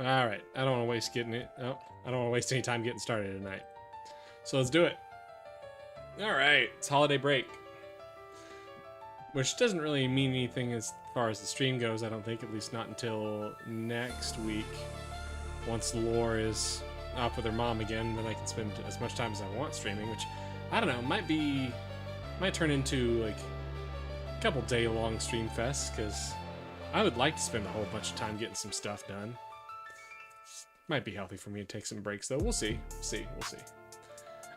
All right, I don't want to waste getting it. Oh, I don't want to waste any time getting started tonight. So let's do it. All right, it's holiday break, which doesn't really mean anything as far as the stream goes. I don't think, at least not until next week. Once Lore is off with her mom again, then I can spend as much time as I want streaming, which I don't know, might turn into like a couple day-long stream fests, because I would like to spend a whole bunch of time getting some stuff done. Might be healthy for me to take some breaks, though. We'll see. We'll see.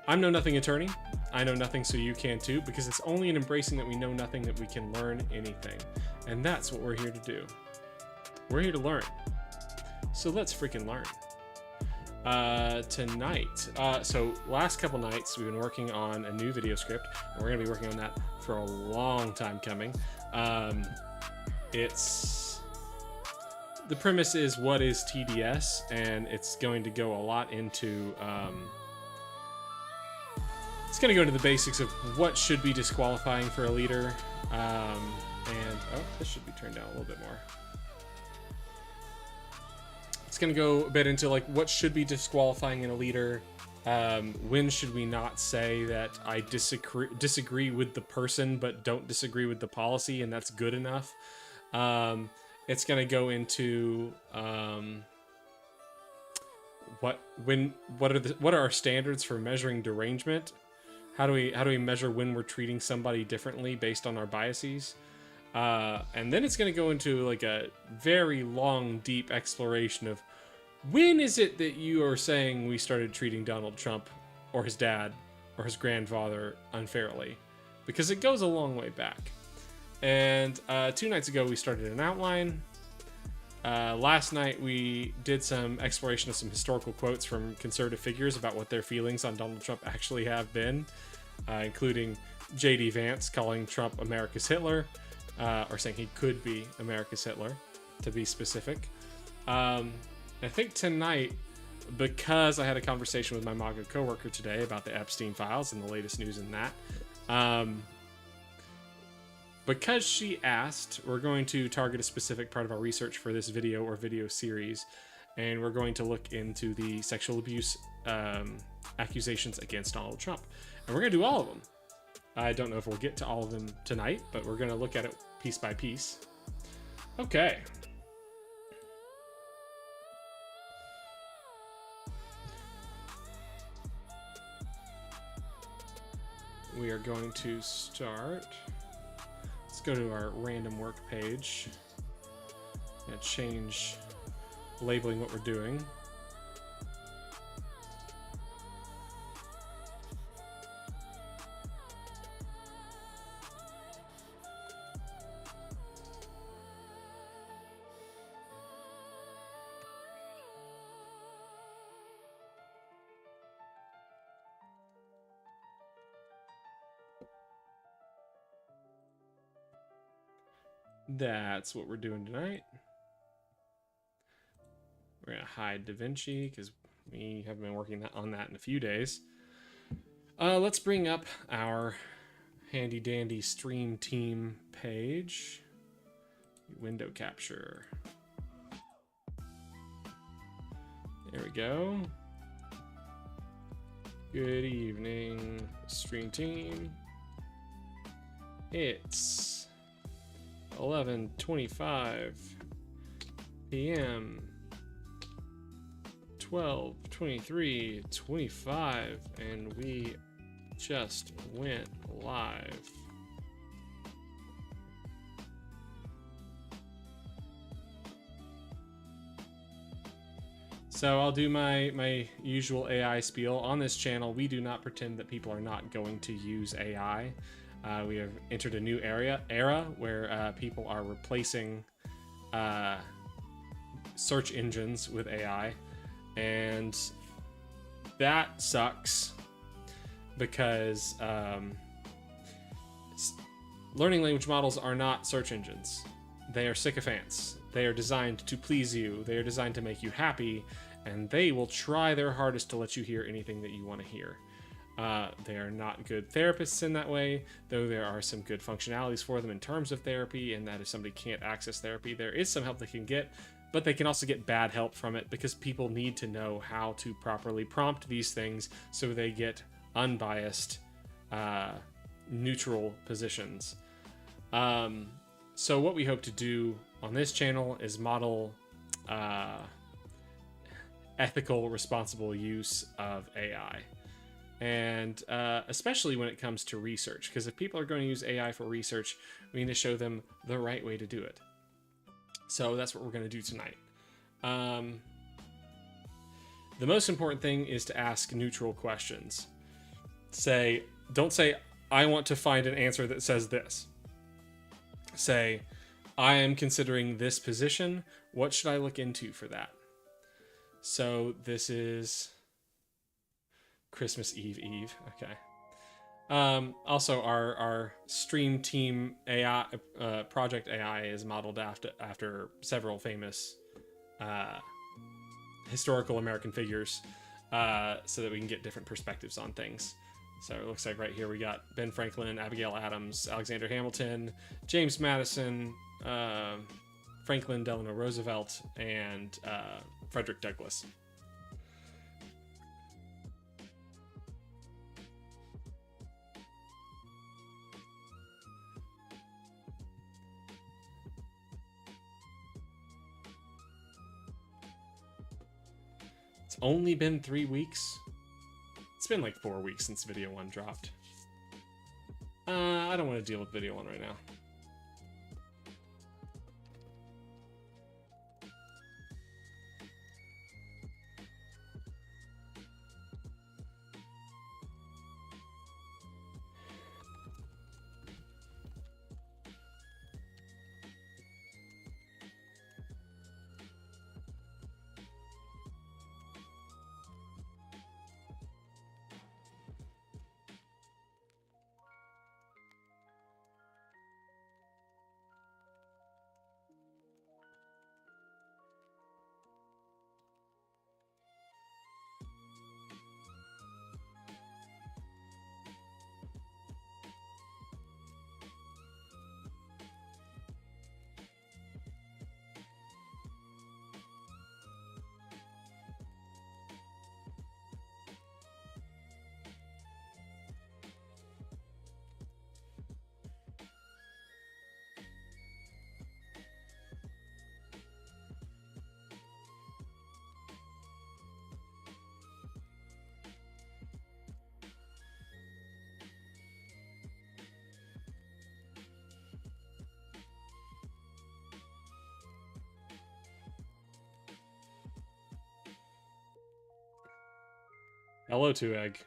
I'm Know Nothing Attorney. I know nothing, so you can too, because it's only in embracing that we know nothing that we can learn anything. And that's what we're here to do. We're here to learn. So let's freaking learn. Tonight, so last couple nights we've been working on a new video script, and we're going to be working on that for a long time coming. The premise is, what is TDS, and it's going to go a lot into it's going to go into the basics of what should be disqualifying for a leader, and oh, this should be turned down a little bit more. It's going to go a bit into like what should be disqualifying in a leader. When should we not say that I disagree with the person but don't disagree with the policy, and that's good enough. It's going to go into what are our standards for measuring derangement? How do we measure when we're treating somebody differently based on our biases? And then it's going to go into like a very long, deep exploration of when is it that you are saying we started treating Donald Trump or his dad or his grandfather unfairly? Because it goes a long way back. And 2 nights ago, we started an outline. Last night, we did some exploration of some historical quotes from conservative figures about what their feelings on Donald Trump actually have been, including J.D. Vance calling Trump America's Hitler, or saying he could be America's Hitler, to be specific. I think tonight, because I had a conversation with my MAGA coworker today about the Epstein files and the latest news in that, because she asked, we're going to target a specific part of our research for this video or video series, and we're going to look into the sexual abuse accusations against Donald Trump. And we're going to do all of them. I don't know if we'll get to all of them tonight, but we're going to look at it piece by piece. Okay. We are going to start. Let's go to our random work page and change labeling what we're doing. That's what we're doing tonight. We're going to hide DaVinci because we haven't been working on that in a few days. Let's bring up our handy dandy stream team page. Window capture. There we go. Good evening, stream team. It's 11:25 p.m. 12:23:25, and we just went live. So I'll do my usual AI spiel. On this channel, we do not pretend that people are not going to use AI. We have entered a new era where people are replacing search engines with AI, and that sucks because learning language models are not search engines. They are sycophants. They are designed to please you. They are designed to make you happy, and they will try their hardest to let you hear anything that you want to hear. They are not good therapists in that way, though there are some good functionalities for them in terms of therapy, and that if somebody can't access therapy, there is some help they can get, but they can also get bad help from it because people need to know how to properly prompt these things so they get unbiased, neutral positions. So what we hope to do on this channel is model ethical, responsible use of AI. And especially when it comes to research, because if people are going to use AI for research, we need to show them the right way to do it. So that's what we're going to do tonight. The most important thing is to ask neutral questions. Don't say, I want to find an answer that says this. Say, I am considering this position. What should I look into for that? So this is Christmas Eve. Okay. Also, our stream team AI project AI is modeled after several famous historical American figures, so that we can get different perspectives on things. So it looks like right here we got Ben Franklin, Abigail Adams, Alexander Hamilton, James Madison, Franklin Delano Roosevelt, and Frederick Douglass. It's only been 3 weeks. It's been like 4 weeks since video 1 dropped. I don't want to deal with video 1 right now. Hello, 2egg.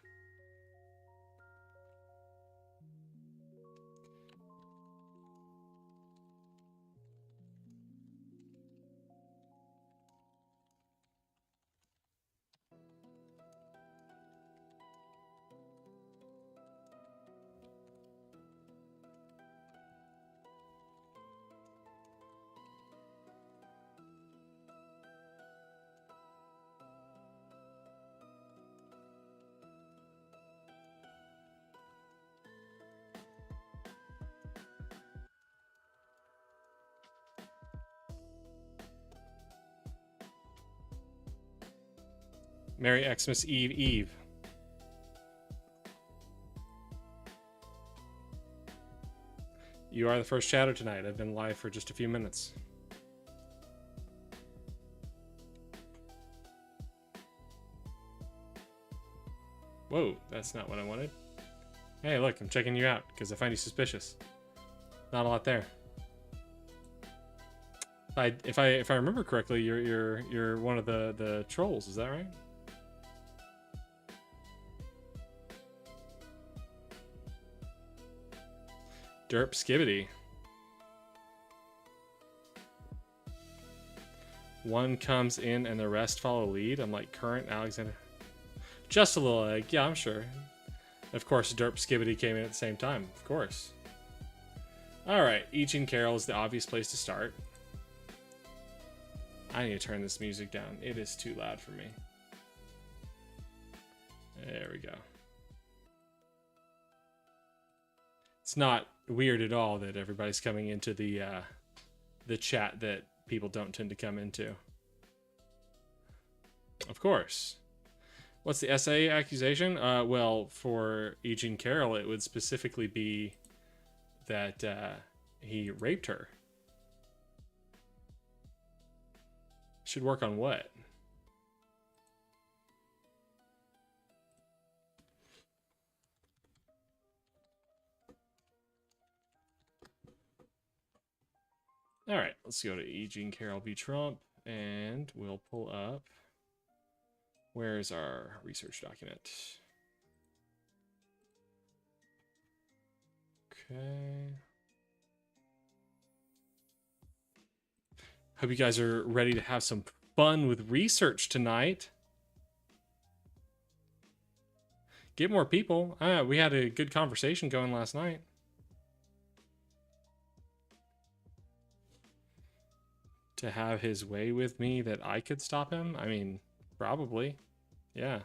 Merry Xmas Eve. You are the first chatter tonight. I've been live for just a few minutes. Whoa, that's not what I wanted. Hey, look, I'm checking you out because I find you suspicious. Not a lot there. If I remember correctly, you're one of the trolls. Is that right? Derp Skibbity. One comes in and the rest follow lead. I'm like, current Alexander. Just a little egg. Yeah, I'm sure. Of course, Derp Skibbity came in at the same time. Of course. Alright, Each and Carol is the obvious place to start. I need to turn this music down. It is too loud for me. There we go. It's not weird at all that everybody's coming into the chat that people don't tend to come into. Of course. What's the SA accusation? Well, for E. Jean Carroll, it would specifically be that he raped her. Should work on what? All right, let's go to E. Jean Carroll v. Trump, and we'll pull up. Where's our research document? Okay. Hope you guys are ready to have some fun with research tonight. Get more people. We had a good conversation going last night. To have his way with me that I could stop him? I mean, probably. Yeah.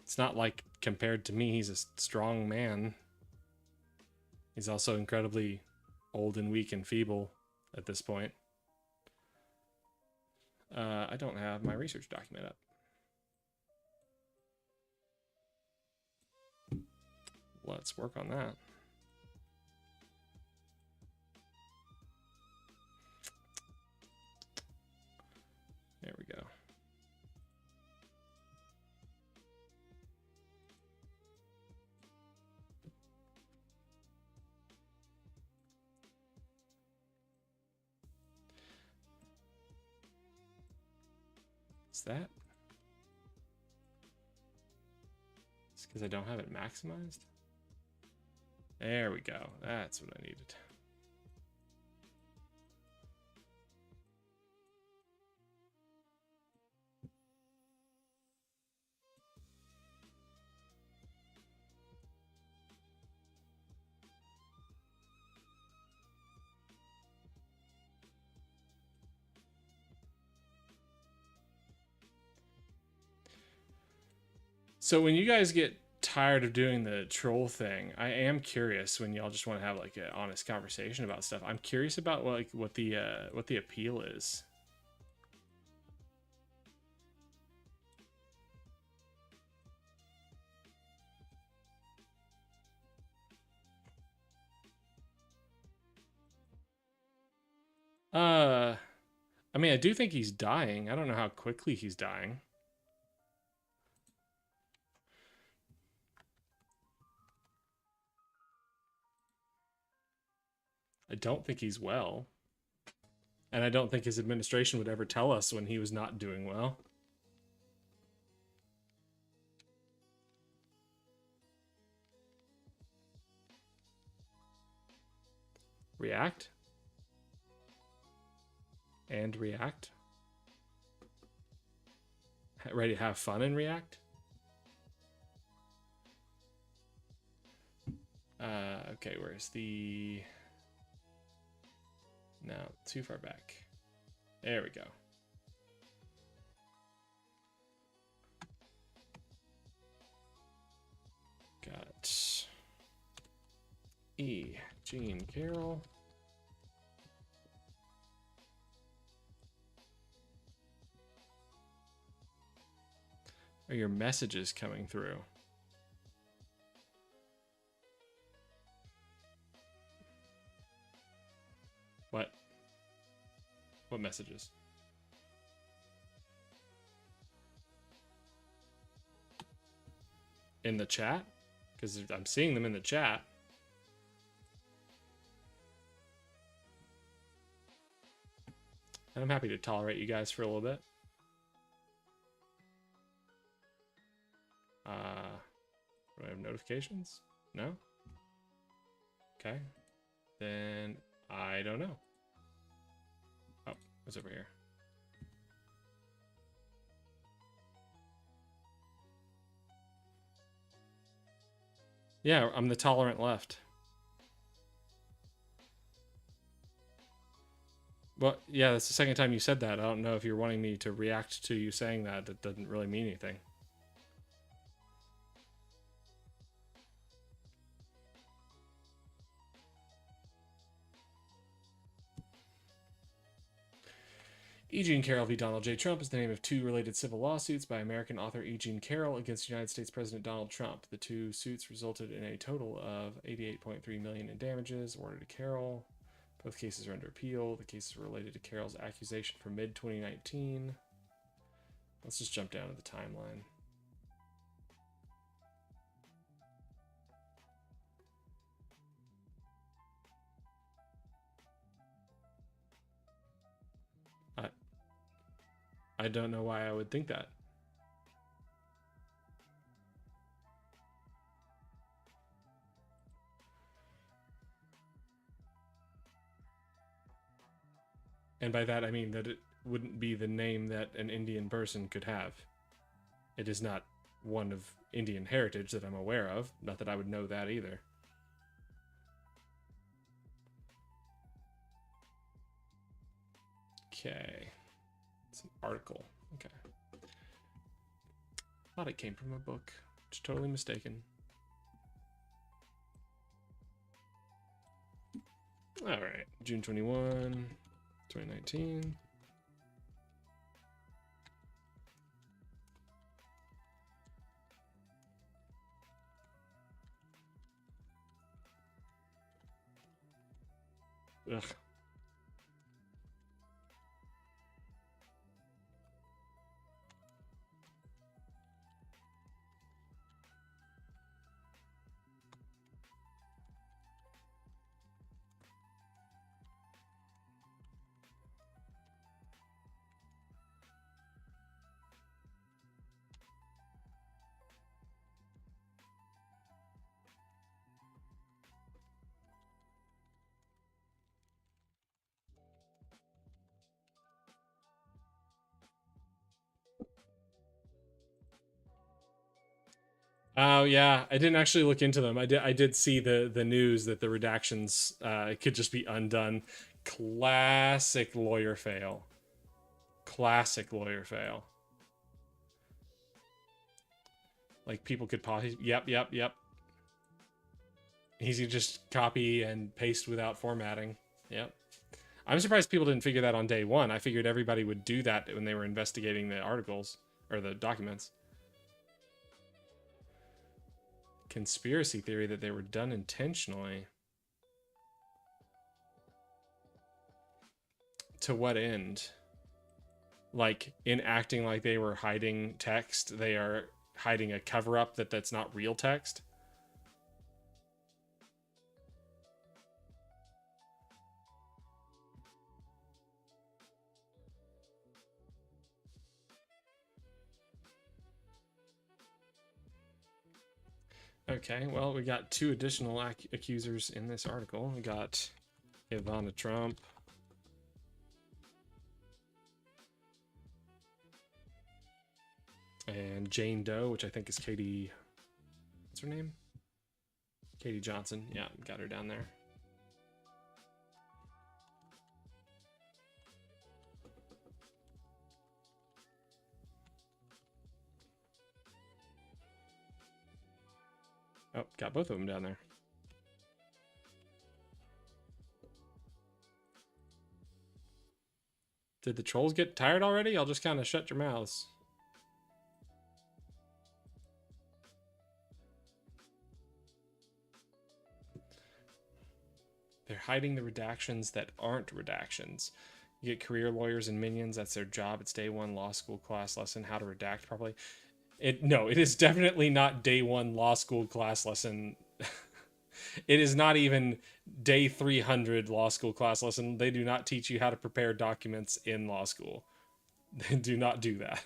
It's not like compared to me, he's a strong man. He's also incredibly old and weak and feeble at this point. I don't have my research document up. Let's work on that. There we go. Is that? It's because I don't have it maximized? There we go. That's what I needed. So when you guys get tired of doing the troll thing, I am curious when y'all just want to have like an honest conversation about stuff. I'm curious about what the appeal is. I mean, I do think he's dying. I don't know how quickly he's dying. I don't think he's well. And I don't think his administration would ever tell us when he was not doing well. React? And React? Ready to have fun in React? Okay, where's the... No, too far back. There we go. Got E. Jean Carroll. Are your messages coming through? What? What messages? In the chat? Because I'm seeing them in the chat. And I'm happy to tolerate you guys for a little bit. Do I have notifications? No? Okay. Then I don't know. Oh, it's over here. Yeah, I'm the tolerant left. Well, yeah, that's the second time you said that. I don't know if you're wanting me to react to you saying that. That doesn't really mean anything. E. Jean Carroll v. Donald J. Trump is the name of two related civil lawsuits by American author E. Jean Carroll against United States President Donald Trump. The two suits resulted in a total of $88.3 million in damages awarded to Carroll. Both cases are under appeal. The cases are related to Carroll's accusation from mid-2019. Let's just jump down to the timeline. I don't know why I would think that. And by that I mean that it wouldn't be the name that an Indian person could have. It is not one of Indian heritage that I'm aware of. Not that I would know that either. Okay. It's an article. Okay. Thought it came from a book. Just totally mistaken. Alright. June 21, 2019. Ugh. Oh yeah, I didn't actually look into them. I did see the news that the redactions could just be undone. Classic lawyer fail. Classic lawyer fail. Like people could pause. Yep. Easy to just copy and paste without formatting. Yep. I'm surprised people didn't figure that on day one. I figured everybody would do that when they were investigating the articles or the documents. Conspiracy theory that they were done intentionally. To what end? Like in acting like they were hiding text, they are hiding a cover-up that's not real text. Okay, well, we got two additional accusers in this article. We got Ivana Trump. And Jane Doe, which I think is Katie... What's her name? Katie Johnson. Yeah, got her down there. Oh, got both of them down there. Did the trolls get tired already? I'll just kind of shut your mouths. They're hiding the redactions that aren't redactions. You get career lawyers and minions. That's their job. It's day one law school class lesson, how to redact properly. No, it is definitely not day one law school class lesson. It is not even day 300 law school class lesson. They do not teach you how to prepare documents in law school. They do not do that.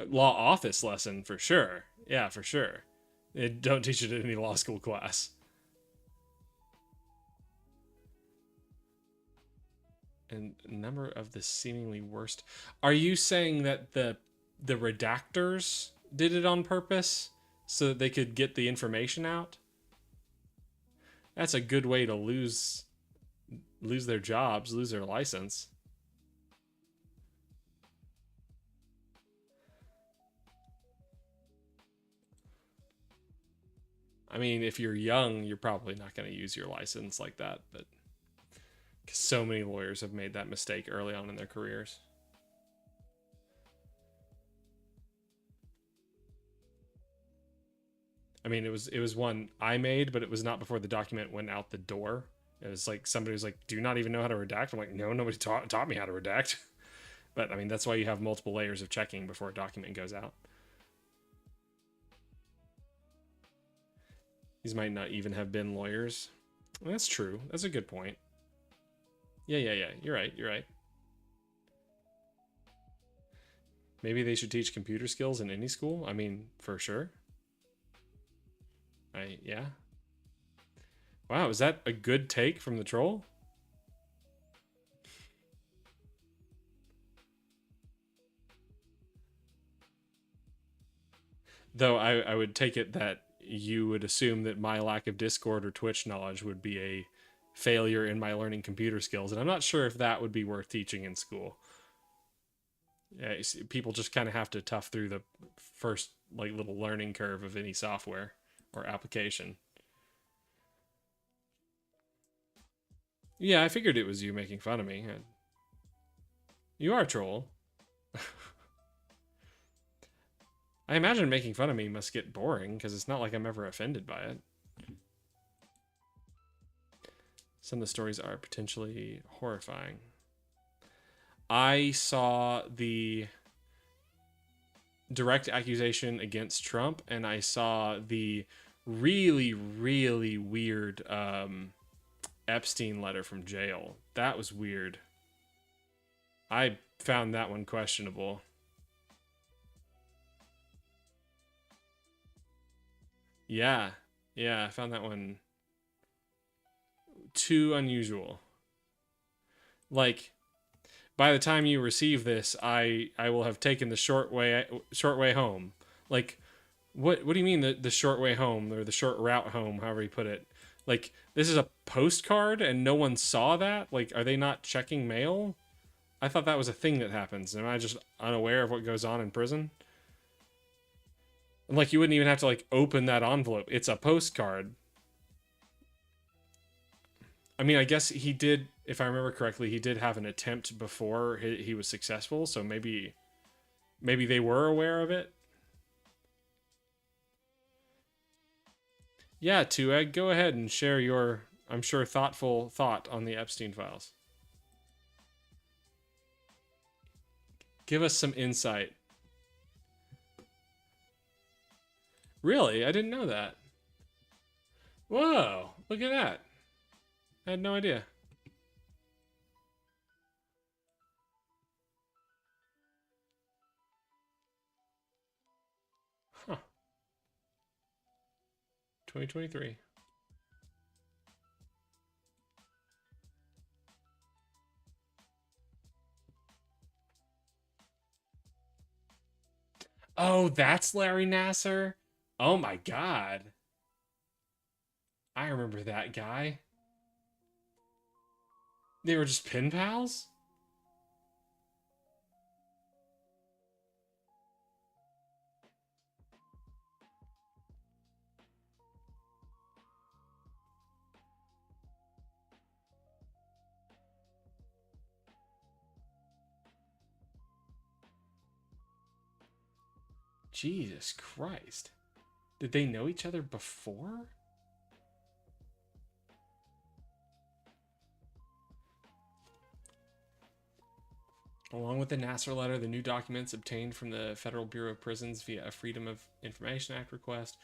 Law office lesson for sure. Yeah, for sure. They don't teach it in any law school class. And number of the seemingly worst. Are you saying that the redactors did it on purpose so that they could get the information out? That's a good way to lose their jobs, lose their license. I mean, if you're young, you're probably not going to use your license like that, but 'cause so many lawyers have made that mistake early on in their careers. I mean, it was one I made, but it was not before the document went out the door. It was like somebody was like, "Do you not even know how to redact?" I'm like, "No, nobody taught me how to redact." But I mean, that's why you have multiple layers of checking before a document goes out. These might not even have been lawyers. That's true. That's a good point. Yeah, yeah, yeah. You're right. You're right. Maybe they should teach computer skills in any school. I mean, for sure. Yeah. Wow, is that a good take from the troll? Though I would take it that you would assume that my lack of Discord or Twitch knowledge would be a failure in my learning computer skills, and I'm not sure if that would be worth teaching in school. Yeah, people just kind of have to tough through the first like little learning curve of any software or application. Yeah, I figured it was you making fun of me. You are a troll. I imagine making fun of me must get boring because it's not like I'm ever offended by it. Some of the stories are potentially horrifying. I saw the direct accusation against Trump, and I saw the really, really weird Epstein letter from jail. That was weird. I found that one questionable. Yeah, yeah, I found that one too unusual. Like, by the time you receive this, I will have taken the short way home. Like, what do you mean the short way home or the short route home, however you put it? Like, this is a postcard and no one saw that? Like, are they not checking mail? I thought that was a thing that happens. Am I just unaware of what goes on in prison? And like, you wouldn't even have to like open that envelope. It's a postcard. I mean, I guess he did, if I remember correctly, he did have an attempt before he was successful. So maybe they were aware of it. Yeah, Two Egg, go ahead and share your, I'm sure, thoughtful thought on the Epstein files. Give us some insight. Really? I didn't know that. Whoa, look at that. I had no idea. Huh. 2023. Oh, that's Larry Nasser? Oh my god. I remember that guy. They were just pen pals? Jesus Christ. Did they know each other before? Along with the Nasser letter, the new documents obtained from the Federal Bureau of Prisons via a Freedom of Information Act request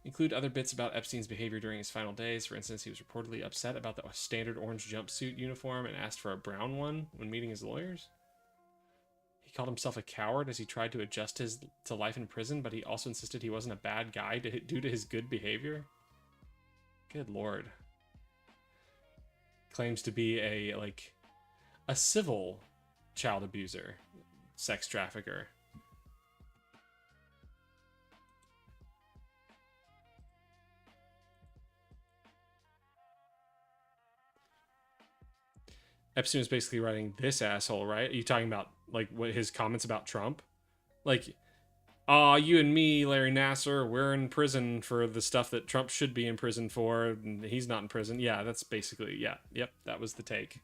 include other bits about Epstein's behavior during his final days. For instance, he was reportedly upset about the standard orange jumpsuit uniform and asked for a brown one when meeting his lawyers. He called himself a coward as he tried to adjust his to life in prison, but he also insisted he wasn't a bad guy due to his good behavior. Good lord. Claims to be a civil child abuser, sex trafficker. Epstein was basically writing this asshole, right? Are you talking about like what his comments about Trump? Like "Aw, you and me, Larry Nasser, we're in prison for the stuff that Trump should be in prison for, and he's not in prison." Yeah, that's basically, yeah, yep, that was the take.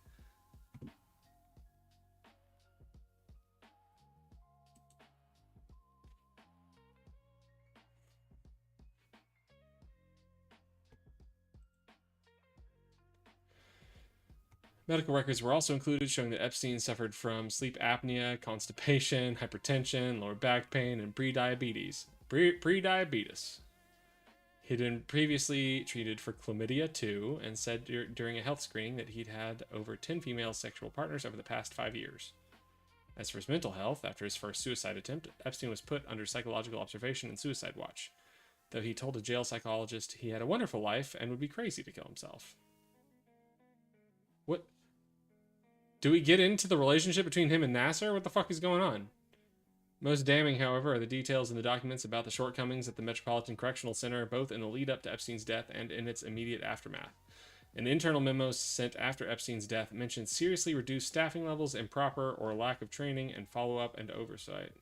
Medical records were also included showing that Epstein suffered from sleep apnea, constipation, hypertension, lower back pain, and prediabetes. Prediabetes. He'd been previously treated for chlamydia too, and said during a health screening that he'd had over 10 female sexual partners over the past 5 years. As for his mental health, after his first suicide attempt, Epstein was put under psychological observation and suicide watch, though he told a jail psychologist he had a wonderful life and would be crazy to kill himself. What? Do we get into the relationship between him and Nasser? What the fuck is going on? Most damning, however, are the details in the documents about the shortcomings at the Metropolitan Correctional Center, both in the lead up to Epstein's death and in its immediate aftermath. An internal memo sent after Epstein's death mentioned seriously reduced staffing levels, improper or lack of training, and follow-up and oversight.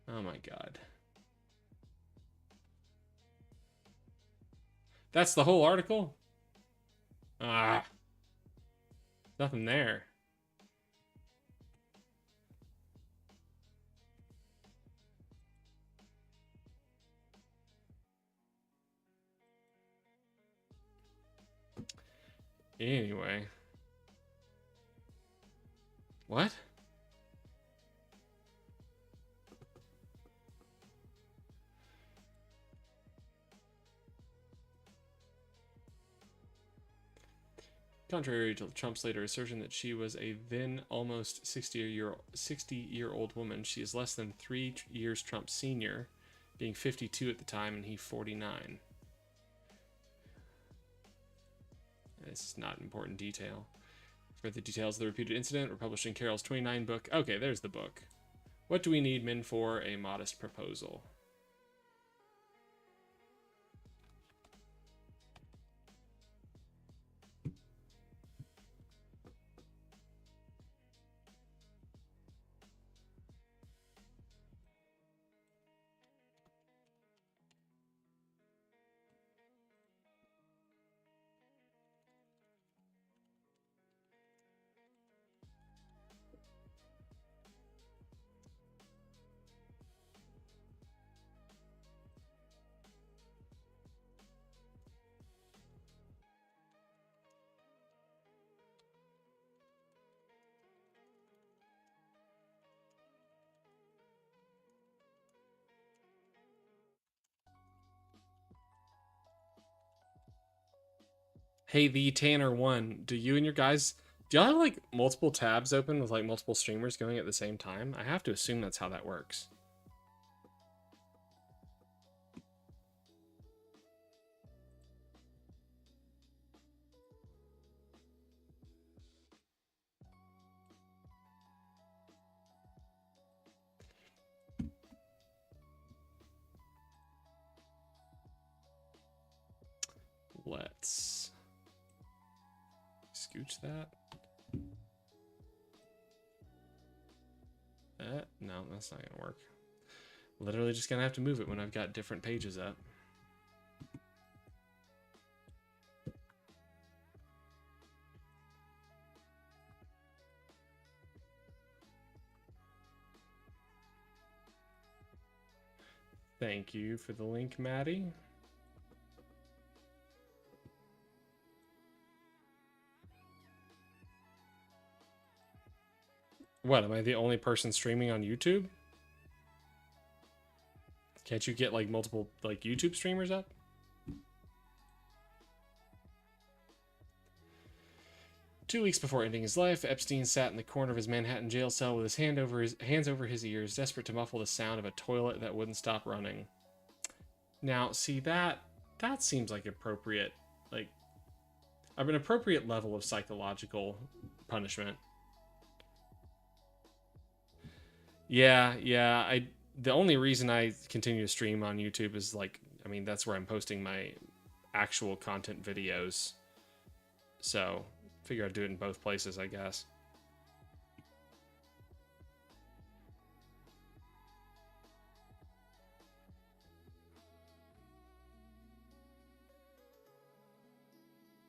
Oh my god. That's the whole article? Ah. Nothing there. Anyway. What? Contrary to Trump's later assertion that she was a then almost 60-year-old woman, she is less than 3 years Trump's senior, being 52 at the time and he 49. This is not important detail. Further details of the repeated incident were published in Carroll's 29 book. Okay, there's the book. What do we need men for? A modest proposal. Hey, the Tanner1, do you and your guys, do y'all have like multiple tabs open with like multiple streamers going at the same time? I have to assume that's how that works. Let's scooch that. No, that's not gonna work. Literally just gonna have to move it when I've got different pages up. Thank you for the link, Maddie. What, am I the only person streaming on YouTube? Can't you get like multiple like YouTube streamers up? Two weeks before ending his life, Epstein sat in the corner of his Manhattan jail cell with his hands over his ears, desperate to muffle the sound of a toilet that wouldn't stop running. Now, see that seems like appropriate, like an appropriate level of psychological punishment. Yeah. The only reason I continue to stream on YouTube is like, I mean, that's where I'm posting my actual content videos. So, figure I'd do it in both places, I guess.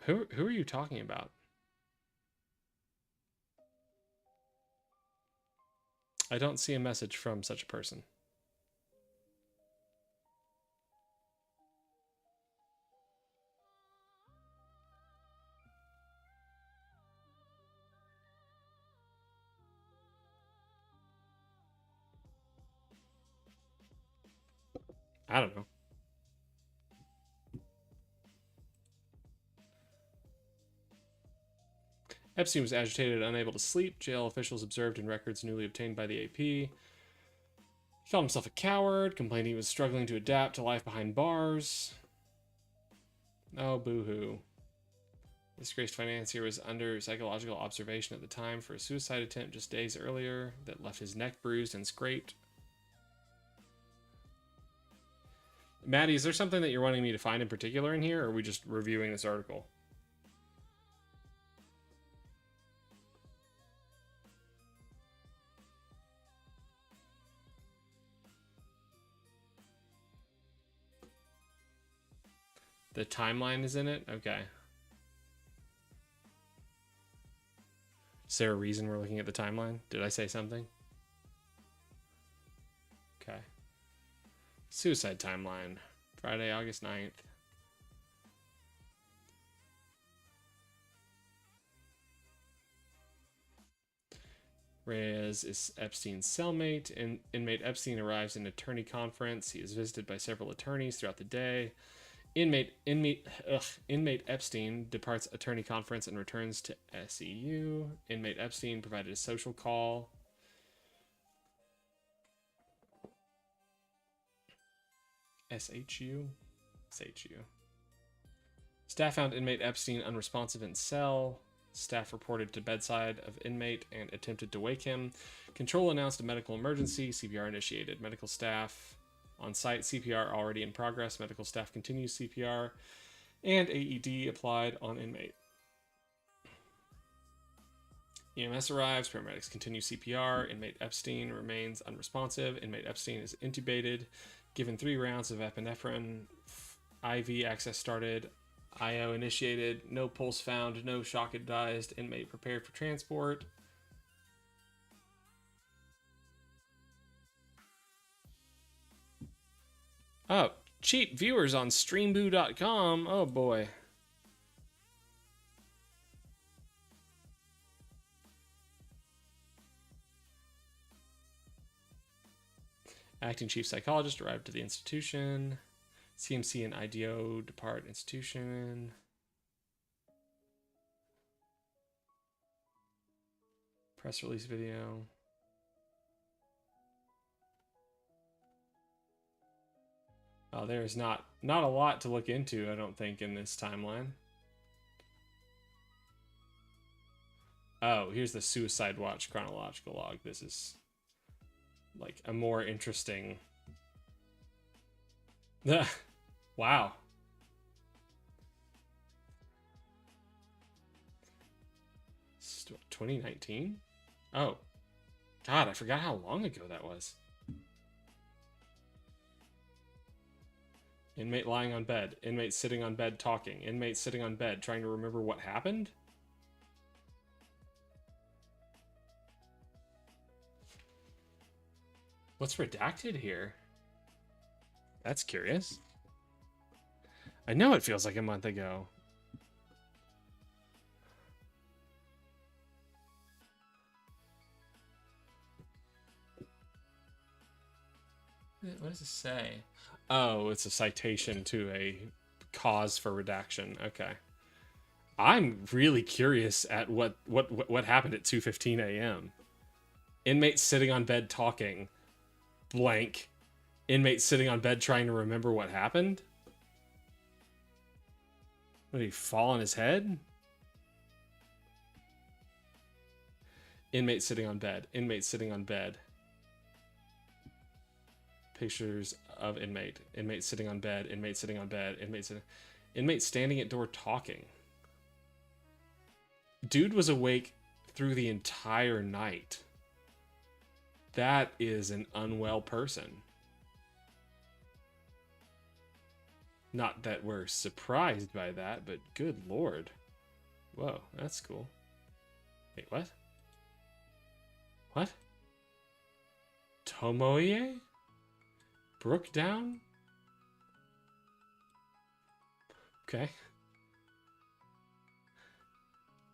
Who are you talking about? I don't see a message from such a person. I don't know. Epstein was agitated and unable to sleep. Jail officials observed in records newly obtained by the AP. He called himself a coward, complained he was struggling to adapt to life behind bars. Oh, boo-hoo. Disgraced financier was under psychological observation at the time for a suicide attempt just days earlier that left his neck bruised and scraped. Maddie, is there something that you're wanting me to find in particular in here, or are we just reviewing this article? The timeline is in it? Okay. Is there a reason we're looking at the timeline? Did I say something? Okay. Suicide timeline. Friday, August 9th. Reyes is Epstein's cellmate. Inmate Epstein arrives in attorney conference. He is visited by several attorneys throughout the day. Inmate Epstein departs attorney conference and returns to SEU. Inmate Epstein provided a social call. SHU? SHU. Staff found inmate Epstein unresponsive in cell. Staff reported to bedside of inmate and attempted to wake him. Control announced a medical emergency. CPR initiated. Medical staff on site. CPR already in progress. Medical staff continues CPR. And AED applied on inmate. EMS arrives. Paramedics continue CPR. Inmate Epstein remains unresponsive. Inmate Epstein is intubated. Given 3 rounds of epinephrine. IV access started. IO initiated. No pulse found. No shock advised. Inmate prepared for transport. Oh, cheap viewers on streamboo.com. Oh boy. Acting chief psychologist arrived to the institution. CMC and IDO depart institution. Press release video. Oh, there's not a lot to look into, I don't think, in this timeline. Oh, here's the Suicide Watch chronological log. This is like a more interesting. Wow. It's 2019? Oh. God, I forgot how long ago that was. Inmate lying on bed. Inmate sitting on bed talking. Inmate sitting on bed trying to remember what happened? What's redacted here? That's curious. I know it feels like a month ago. What does it say? Oh, it's a citation to a cause for redaction. Okay. I'm really curious at what happened at 2:15 a.m. Inmate sitting on bed talking. Blank. Inmate sitting on bed trying to remember what happened? Did he fall on his head? Inmate sitting on bed. Inmate sitting on bed. Pictures of inmate. Inmate sitting on bed. Inmate sitting on bed. Inmate standing at door talking. Dude was awake through the entire night. That is an unwell person. Not that we're surprised by that, but good lord. Whoa, that's cool. Wait, what? What? Tomoye? Brook down? Okay.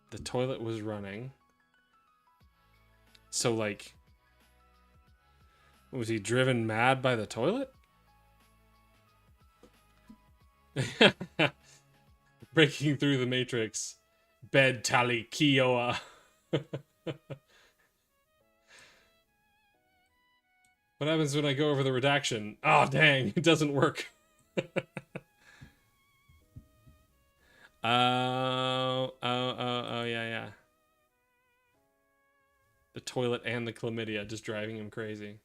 The toilet was running. So, like, was he driven mad by the toilet? Breaking through the matrix. Bed tally Kiowa. What happens when I go over the redaction? Oh, dang, it doesn't work. Oh, yeah. The toilet and the chlamydia just driving him crazy.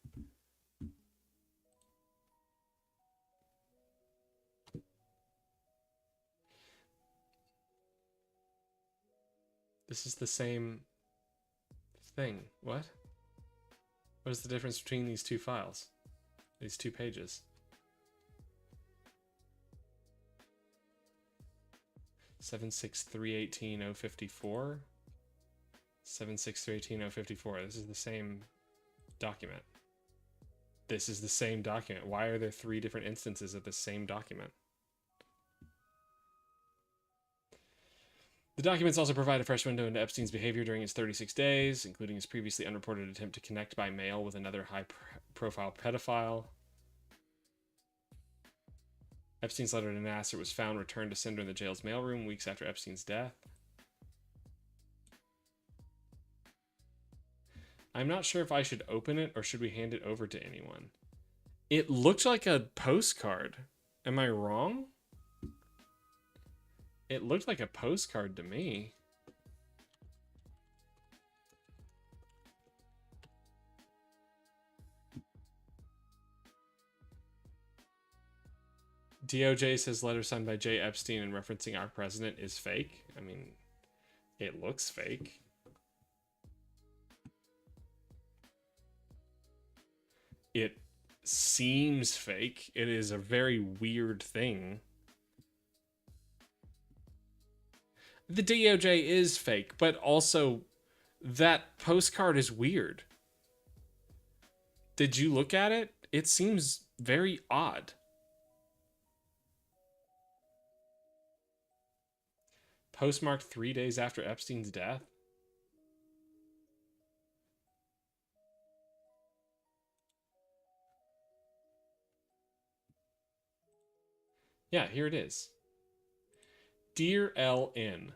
This is the same thing. What? What is the difference between these two files? These two pages? 76318.054. 76318.054. This is the same document. This is the same document. Why are there three different instances of the same document? The documents also provide a fresh window into Epstein's behavior during his 36 days, including his previously unreported attempt to connect by mail with another high-profile pedophile. Epstein's letter to Nasser was found returned to sender in the jail's mailroom weeks after Epstein's death. I'm not sure if I should open it or should we hand it over to anyone. It looked like a postcard. Am I wrong? It looked like a postcard to me. DOJ says letter signed by J. Epstein and referencing our president is fake. I mean, it looks fake. It seems fake. It is a very weird thing. The DOJ is fake, but also that postcard is weird. Did you look at it? It seems very odd. Postmarked 3 days after Epstein's death. Yeah, here it is. Dear LN.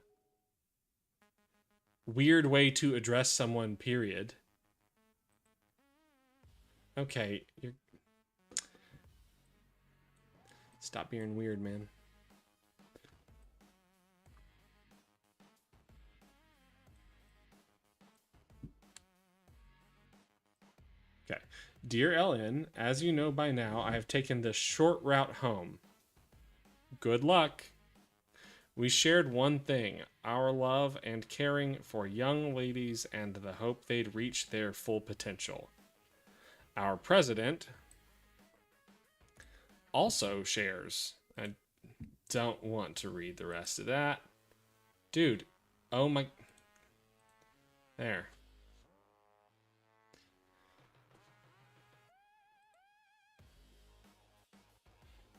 Weird way to address someone, period. Okay, you're... Stop being weird, man. Okay. Dear LN, as you know by now, I have taken the short route home. Good luck. We shared one thing, our love and caring for young ladies and the hope they'd reach their full potential. Our president also shares. I don't want to read the rest of that. Dude, oh my... There.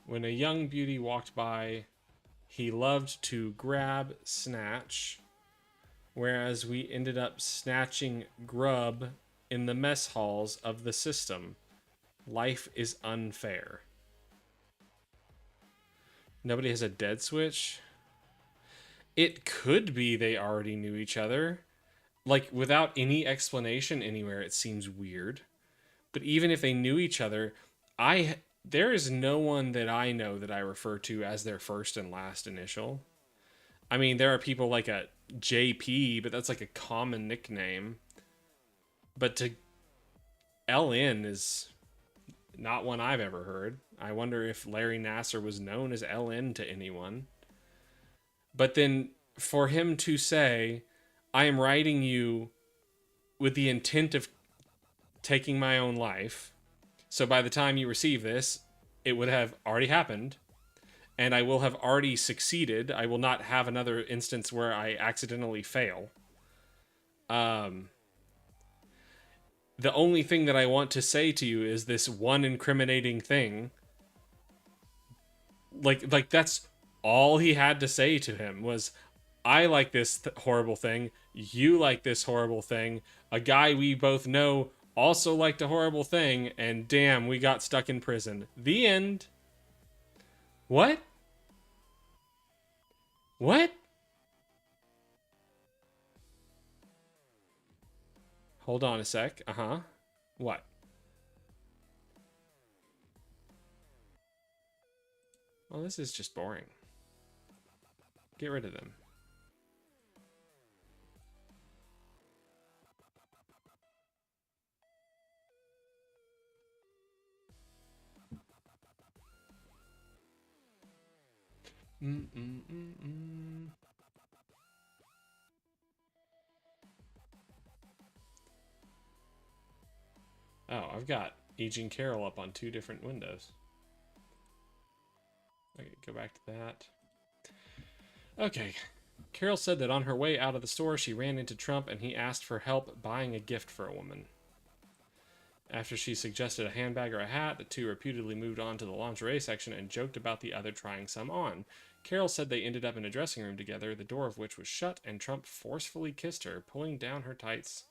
When a young beauty walked by, he loved to grab, snatch, whereas we ended up snatching grub in the mess halls of the system. Life is unfair. Nobody has a dead switch? It could be they already knew each other. Like, without any explanation anywhere, it seems weird. But even if they knew each other, there is no one that I know that I refer to as their first and last initial. I mean, there are people like a JP, but that's like a common nickname. But to LN is not one I've ever heard. I wonder if Larry Nasser was known as LN to anyone. But then for him to say, I am writing you with the intent of taking my own life. So by the time you receive this, it would have already happened, and I will have already succeeded. I will not have another instance where I accidentally fail. Um, the only thing that I want to say to you is this one incriminating thing. Like that's all he had to say to him was, I like this horrible thing. You like this horrible thing. A guy we both know also liked a horrible thing, and damn, we got stuck in prison. The end. What? What? Hold on a sec. Uh-huh. What? Well, this is just boring. Get rid of them. Mm-mm-mm-mm. Oh, I've got Aging Carol up on 2 different windows. Okay, go back to that. Okay. Carol said that on her way out of the store, she ran into Trump and he asked for help buying a gift for a woman. After she suggested a handbag or a hat, the two reputedly moved on to the lingerie section and joked about the other trying some on. Carol said they ended up in a dressing room together, the door of which was shut, and Trump forcefully kissed her, pulling down her tights.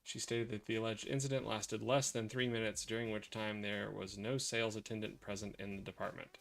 She stated that the alleged incident lasted less than 3 minutes, during which time there was no sales attendant present in the department.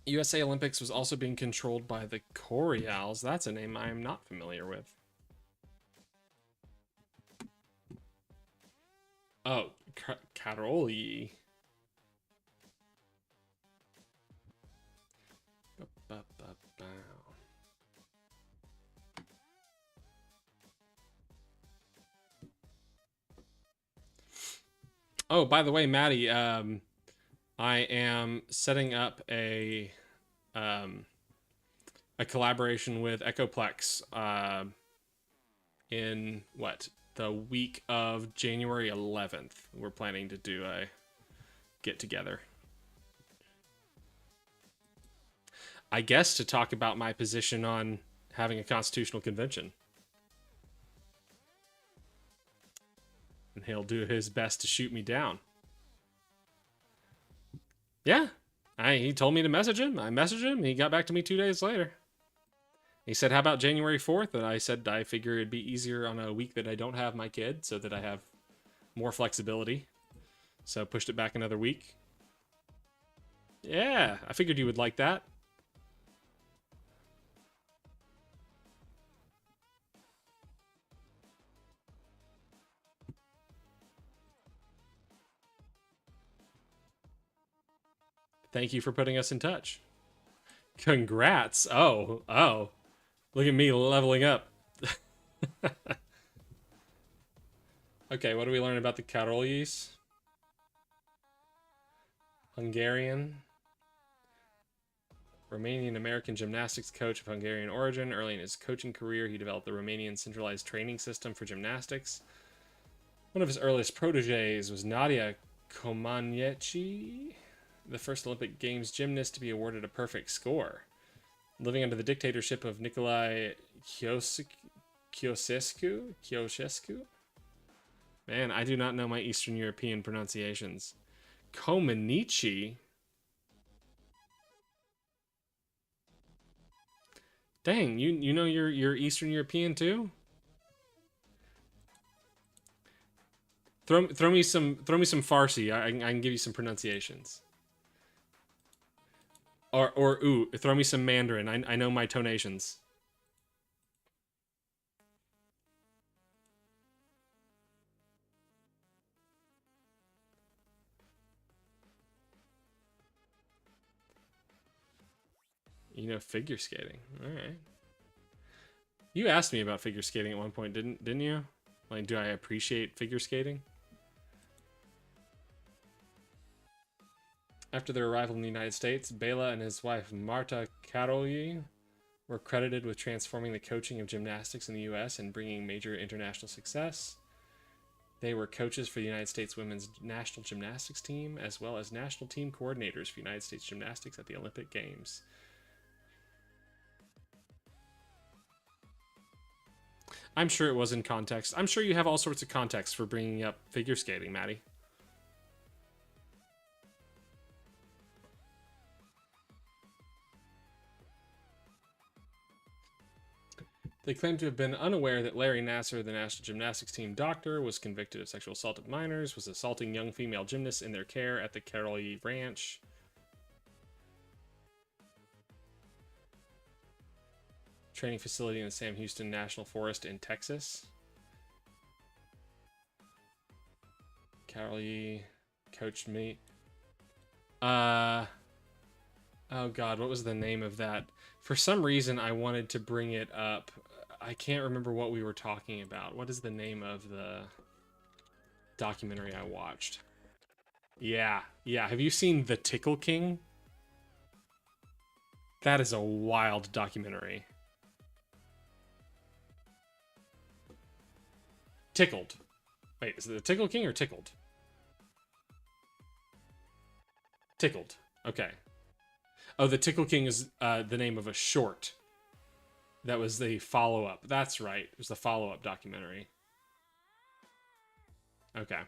USA Olympics was also being controlled by the Corials. That's a name I am not familiar with. Oh, Caroli. Oh, by the way, Maddie, I am setting up a collaboration with Echoplex in what, the week of January 11th. We're planning to do a get together. I guess to talk about my position on having a constitutional convention. And he'll do his best to shoot me down. Yeah. He told me to message him. I messaged him. He got back to me 2 days later. He said, how about January 4th? And I said, I figure it'd be easier on a week that I don't have my kid so that I have more flexibility. So pushed it back another week. Yeah, I figured you would like that. Thank you for putting us in touch. Congrats. Oh. Look at me leveling up. Okay, what do we learn about the Karolyis? Hungarian. Romanian-American gymnastics coach of Hungarian origin. Early in his coaching career, he developed the Romanian centralized training system for gymnastics. One of his earliest proteges was Nadia Comaneci, the first Olympic Games gymnast to be awarded a perfect score. Living under the dictatorship of Nicolae Ceausescu? Man, I do not know my Eastern European pronunciations. Comaneci? Dang, you know you're Eastern European too? Throw me some Farsi. I can give you some pronunciations. Or ooh, throw me some Mandarin. I know my tonations. You know figure skating. All right. You asked me about figure skating at one point, didn't you? Like, do I appreciate figure skating? After their arrival in the United States, Bela and his wife Marta Karolyi were credited with transforming the coaching of gymnastics in the U.S. and bringing major international success. They were coaches for the United States women's national gymnastics team, as well as national team coordinators for United States gymnastics at the Olympic Games. I'm sure it was in context. I'm sure you have all sorts of context for bringing up figure skating, Maddie. They claim to have been unaware that Larry Nasser, the national gymnastics team doctor, was convicted of sexual assault of minors, was assaulting young female gymnasts in their care at the Karolyi Ranch. Training facility in the Sam Houston National Forest in Texas. Karolyi coached me. Oh god, what was the name of that? For some reason, I wanted to bring it up. I can't remember what we were talking about. What is the name of the documentary I watched? Yeah. Have you seen The Tickle King? That is a wild documentary. Tickled. Wait, is it The Tickle King or Tickled? Tickled. Okay. Oh, The Tickle King is the name of a short. That was the follow-up. That's right. It was the follow-up documentary. Okay.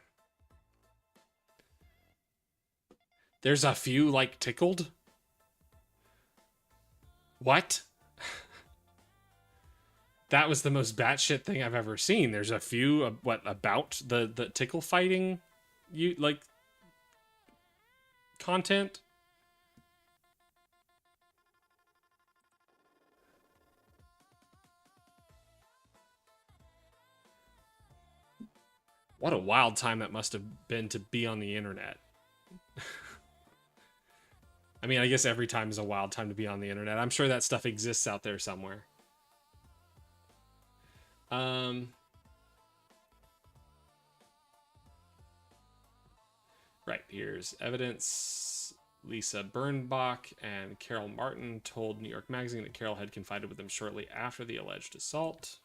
There's a few like Tickled? What? That was the most batshit thing I've ever seen. There's a few, what, about the tickle fighting, you like, content? What a wild time that must have been to be on the internet. I mean, I guess every time is a wild time to be on the internet. I'm sure that stuff exists out there somewhere. Right, here's evidence. Lisa Birnbach and Carol Martin told New York Magazine that Carol had confided with them shortly after the alleged assault.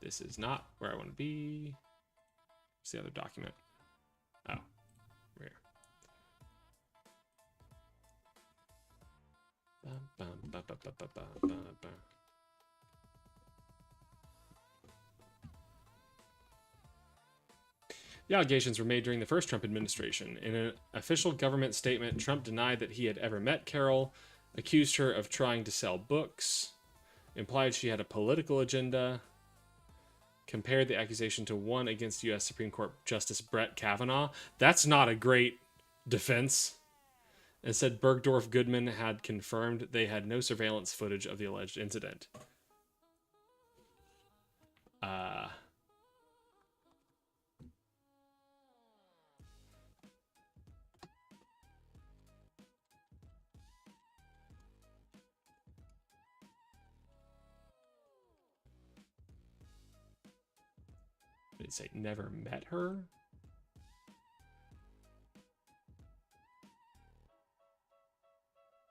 This is not where I want to be. What's the other document? Oh, where? The allegations were made during the first Trump administration. In an official government statement, Trump denied that he had ever met Carol, accused her of trying to sell books, implied she had a political agenda, compared the accusation to one against U.S. Supreme Court Justice Brett Kavanaugh. That's not a great defense. And said Bergdorf Goodman had confirmed they had no surveillance footage of the alleged incident. Did it say never met her?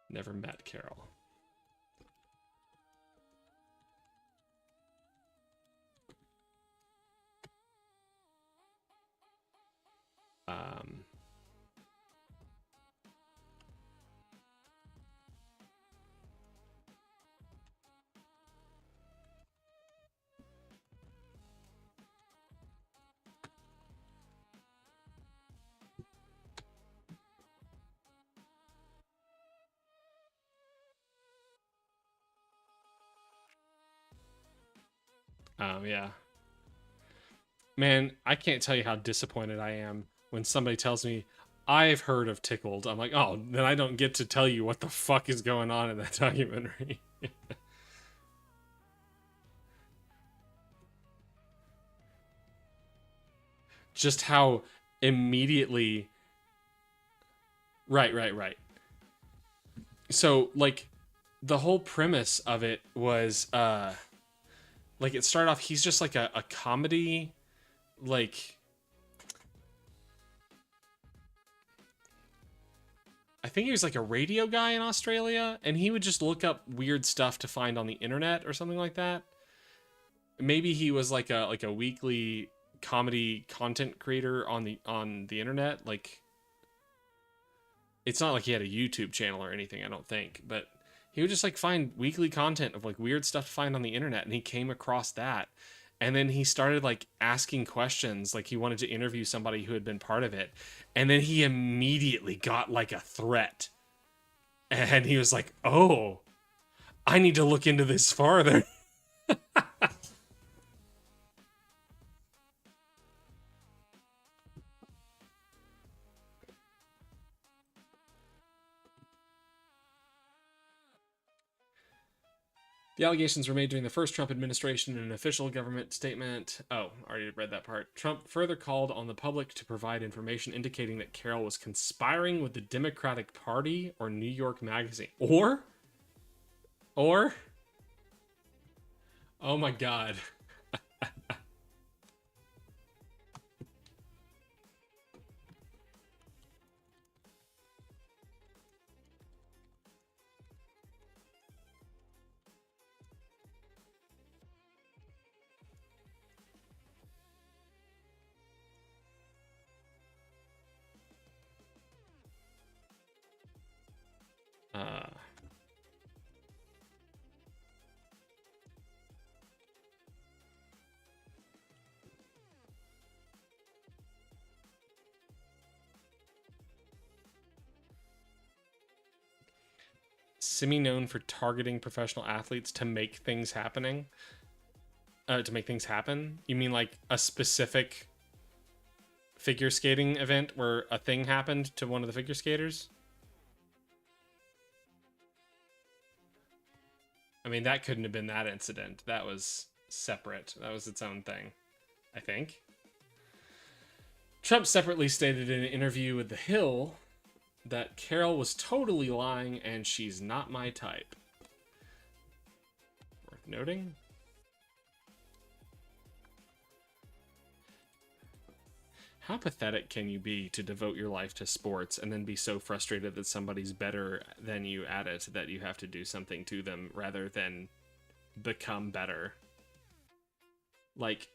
Never met Carol. Yeah. Man, I can't tell you how disappointed I am when somebody tells me I've heard of Tickled. I'm like, oh, then I don't get to tell you what the fuck is going on in that documentary. Just how immediately. Right, right, right. So, like, the whole premise of it was, like, it started off, he's just like a comedy, like, I think he was like a radio guy in Australia, and he would just look up weird stuff to find on the internet or something like that. Maybe he was like a weekly comedy content creator on the internet. Like, it's not like he had a YouTube channel or anything, I don't think, but he would just like find weekly content of like weird stuff to find on the internet, and he came across that. And then he started like asking questions, like he wanted to interview somebody who had been part of it. And then he immediately got like a threat. And he was like, "Oh, I need to look into this farther." The allegations were made during the first Trump administration in an official government statement. Oh, I already read that part. Trump further called on the public to provide information indicating that Carroll was conspiring with the Democratic Party or New York Magazine. Or, oh my God. Uh, Semi known for targeting professional athletes to make things happening. To make things happen? You mean like a specific figure skating event where a thing happened to one of the figure skaters? I mean, that couldn't have been that incident. That was separate. That was its own thing, I think. Trump separately stated in an interview with The Hill that Carol was totally lying and she's not my type. Worth noting. How pathetic can you be to devote your life to sports and then be so frustrated that somebody's better than you at it that you have to do something to them rather than become better? Like,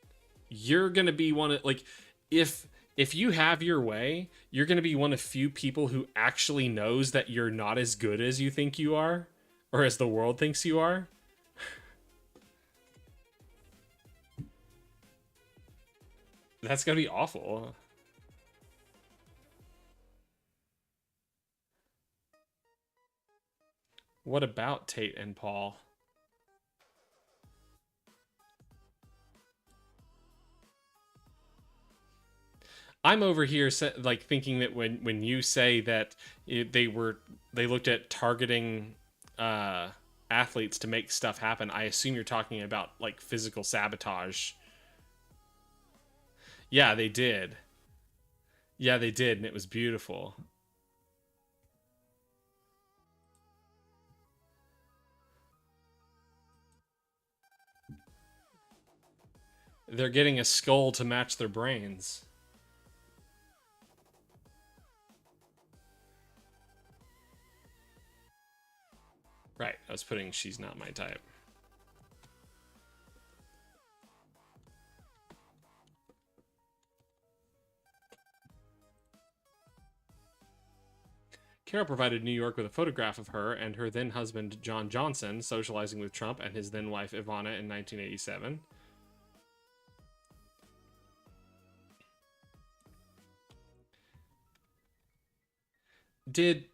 you're gonna be one of, like, if you have your way, you're gonna be one of few people who actually knows that you're not as good as you think you are, or as the world thinks you are. That's gonna be awful. What about Tate and Paul? I'm over here like thinking that when you say that they looked at targeting uh, athletes to make stuff happen, I assume you're talking about like physical sabotage. Yeah, they did. Yeah, they did, and it was beautiful. They're getting a skull to match their brains. Right, I was putting she's not my type. Carol provided New York with a photograph of her and her then husband, John Johnson, socializing with Trump and his then wife, Ivana, in 1987. Did,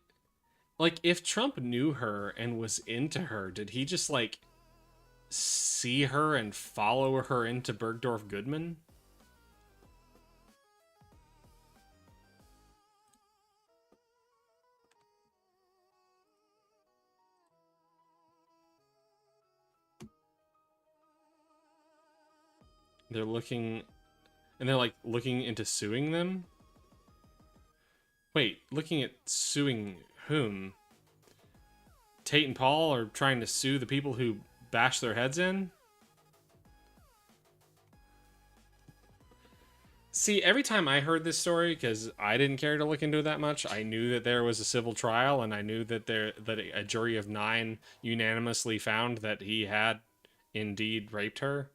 like, if Trump knew her and was into her, did he just, like, see her and follow her into Bergdorf Goodman? They're looking, and they're like looking into suing them? Wait, looking at suing whom? Tate and Paul are trying to sue the people who bash their heads in? See, every time I heard this story, because I didn't care to look into it that much, I knew that there was a civil trial, and I knew that a jury of 9 unanimously found that he had indeed raped her.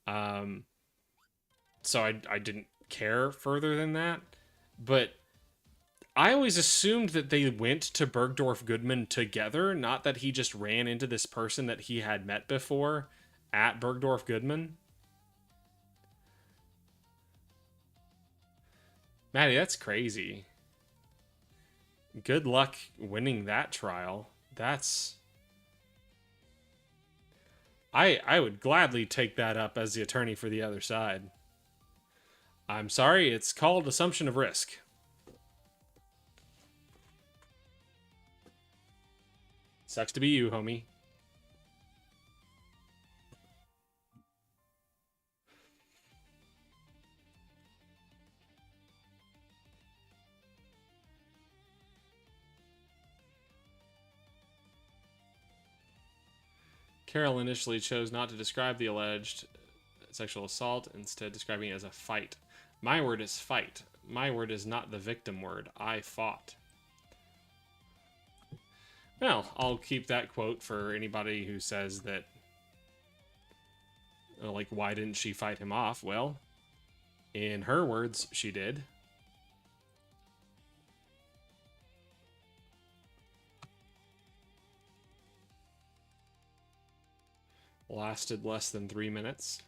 Um, so I didn't care further than that. But I always assumed that they went to Bergdorf Goodman together, not that he just ran into this person that he had met before at Bergdorf Goodman. Maddie, that's crazy. Good luck winning that trial. That's... I would gladly take that up as the attorney for the other side. I'm sorry, it's called assumption of risk. Sucks to be you, homie. Carol initially chose not to describe the alleged sexual assault, instead describing it as a fight. My word is fight. My word is not the victim word. I fought. Well, I'll keep that quote for anybody who says that, like, why didn't she fight him off? Well, in her words, she did. Lasted less than 3 minutes.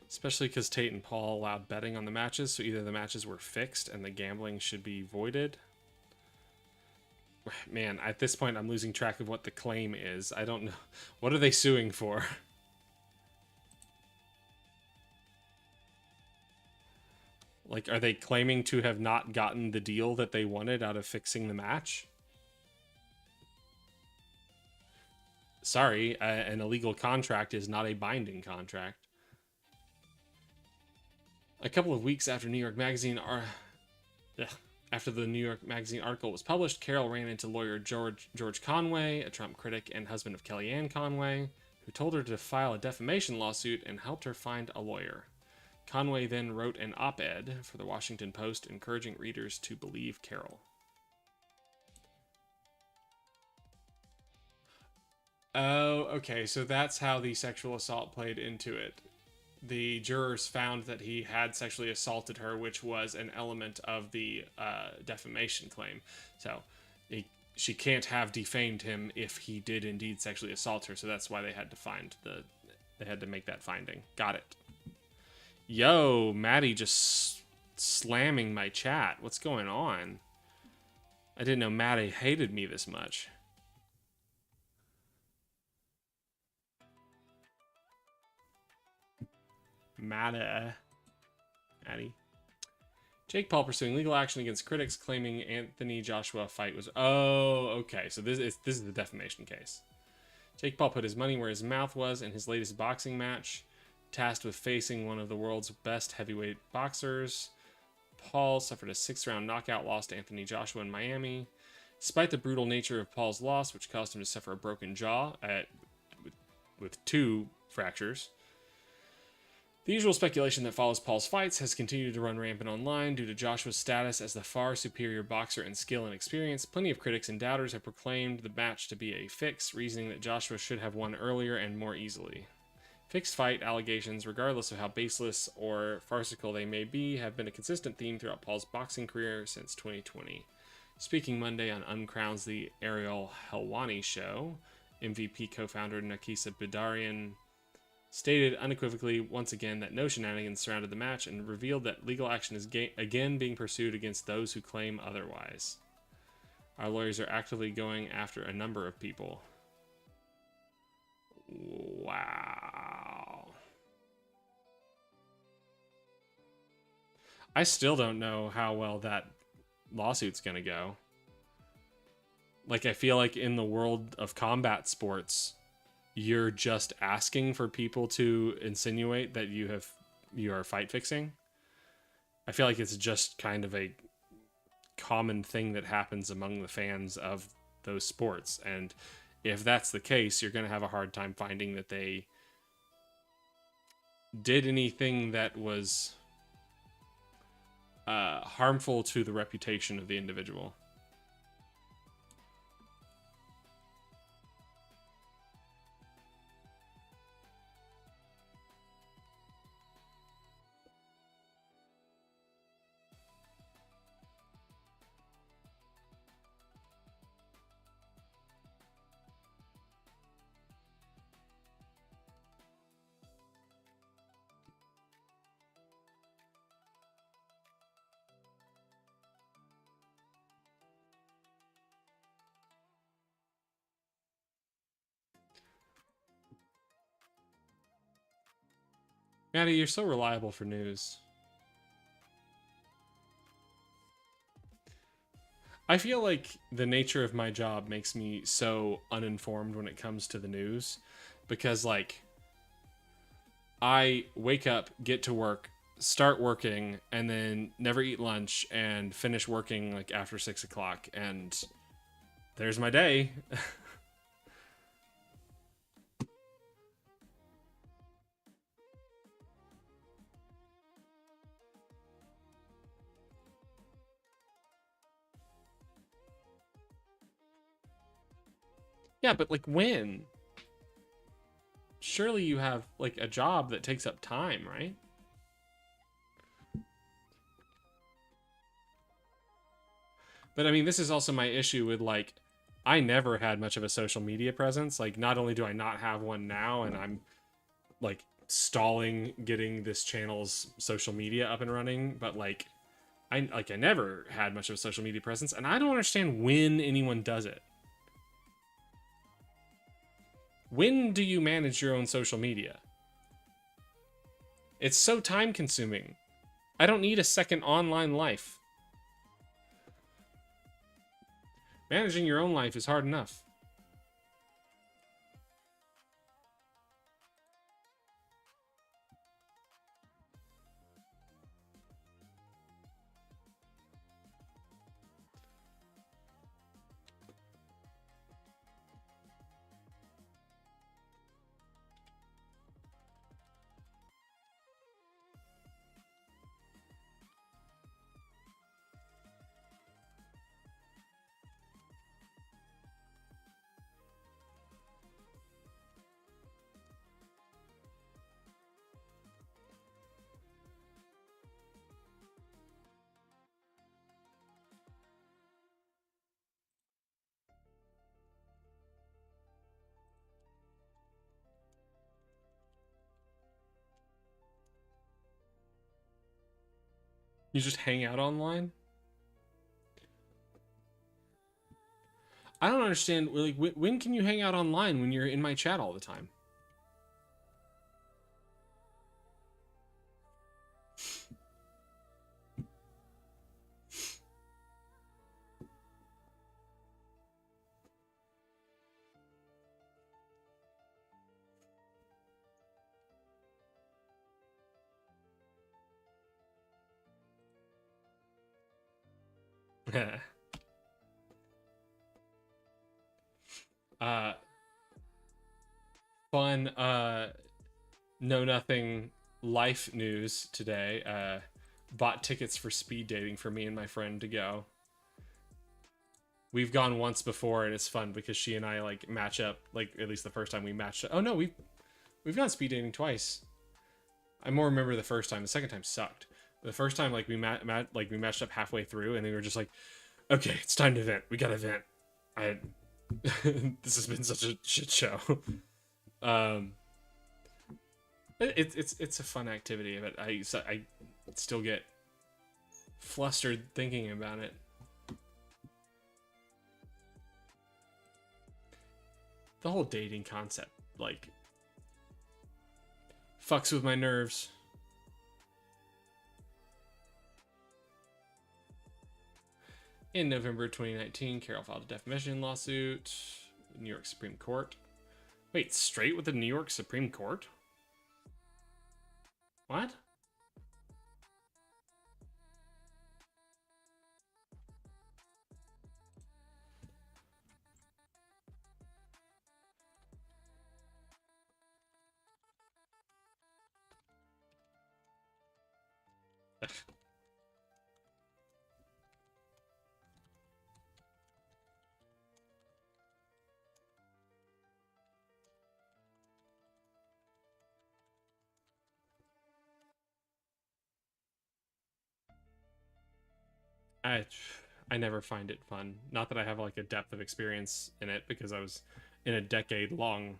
Especially because Tate and Paul allowed betting on the matches, so either the matches were fixed and the gambling should be voided. Man, at this point, I'm losing track of what the claim is. I don't know. What are they suing for? Like, are they claiming to have not gotten the deal that they wanted out of fixing the match? Sorry, an illegal contract is not a binding contract. A couple of weeks after after the New York Magazine article was published, Carol ran into lawyer George Conway, a Trump critic and husband of Kellyanne Conway, who told her to file a defamation lawsuit and helped her find a lawyer. Conway then wrote an op-ed for the Washington Post encouraging readers to believe Carol. Oh, okay, so that's how the sexual assault played into it. The jurors found that he had sexually assaulted her, which was an element of the defamation claim. So she can't have defamed him if he did indeed sexually assault her. So that's why they had to make that finding. Got it. Yo, Maddie just slamming my chat. What's going on? I didn't know Maddie hated me this much. Maddie. Jake Paul pursuing legal action against critics claiming Anthony Joshua fight was... Oh, okay. So this is the defamation case. Jake Paul put his money where his mouth was in his latest boxing match, tasked with facing one of the world's best heavyweight boxers. Paul suffered a 6th-round knockout loss to Anthony Joshua in Miami. Despite the brutal nature of Paul's loss, which caused him to suffer a broken jaw with 2 fractures, the usual speculation that follows Paul's fights has continued to run rampant online due to Joshua's status as the far superior boxer in skill and experience. Plenty of critics and doubters have proclaimed the match to be a fix, reasoning that Joshua should have won earlier and more easily. Fixed fight allegations, regardless of how baseless or farcical they may be, have been a consistent theme throughout Paul's boxing career since 2020. Speaking Monday on Uncrown's The Ariel Helwani Show, MVP co-founder Nakisa Bidarian stated unequivocally once again that no shenanigans surrounded the match and revealed that legal action is again being pursued against those who claim otherwise. Our lawyers are actively going after a number of people. Wow. I still don't know how well that lawsuit's going to go. Like, I feel like in the world of combat sports, you're just asking for people to insinuate that you are fight fixing. I feel like it's just kind of a common thing that happens among the fans of those sports, and if that's the case, you're going to have a hard time finding that they did anything that was harmful to the reputation of the individual. Maddie, you're so reliable for news. I feel like the nature of my job makes me so uninformed when it comes to the news, because like I wake up, get to work, start working, and then never eat lunch and finish working like after 6 o'clock, and there's my day. Yeah, but like when? Surely you have like a job that takes up time, right? But I mean, this is also my issue with like, I never had much of a social media presence. Like, not only do I not have one now, and I'm like stalling getting this channel's social media up and running, but like, I never had much of a social media presence, and I don't understand when anyone does it. When do you manage your own social media? It's so time consuming. I don't need a second online life. Managing your own life is hard enough. You just hang out online? I don't understand. Like, when can you hang out online when you're in my chat all the time? uh, fun, know nothing life news today. Bought tickets for speed dating for me and my friend to go. We've gone once before, and it's fun because she and I like match up. Like, at least the first time we matched up. Oh no, we've gone speed dating twice. I more remember the first time. The second time sucked. The first time, like we matched up halfway through, and they were just like, "Okay, it's time to vent. We gotta vent." This has been such a shit show. It's a fun activity, but I still get flustered thinking about it. The whole dating concept, like, fucks with my nerves. In November 2019, Carol filed a defamation lawsuit, New York Supreme Court. Wait, straight with the New York Supreme Court? What? I I never find it fun. Not that I have like a depth of experience in it because I was in a decade-long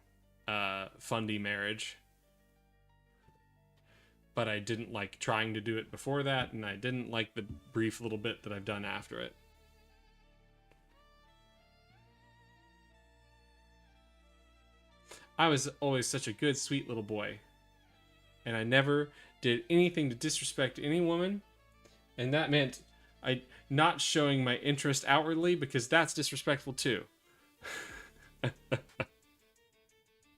fundy marriage, but I didn't like trying to do it before that, and I didn't like the brief little bit that I've done after it. I was always such a good, sweet little boy, and I never did anything to disrespect any woman, and that meant I not showing my interest outwardly because that's disrespectful too.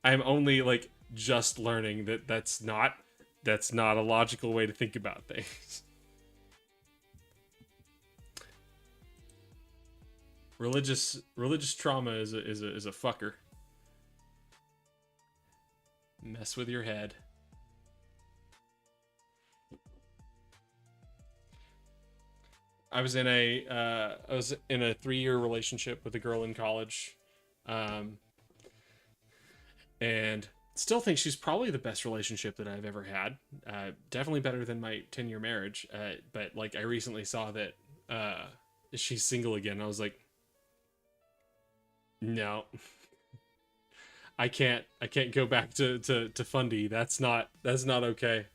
I'm only like just learning that that's not a logical way to think about things. Religious trauma is a fucker. Mess with your head. I was in a 3-year relationship with a girl in college, um, and still think she's probably the best relationship that I've ever had. Definitely better than my 10-year marriage. But like I recently saw that uh, she's single again. I was like, no, I can't go back to Fundy. That's not okay.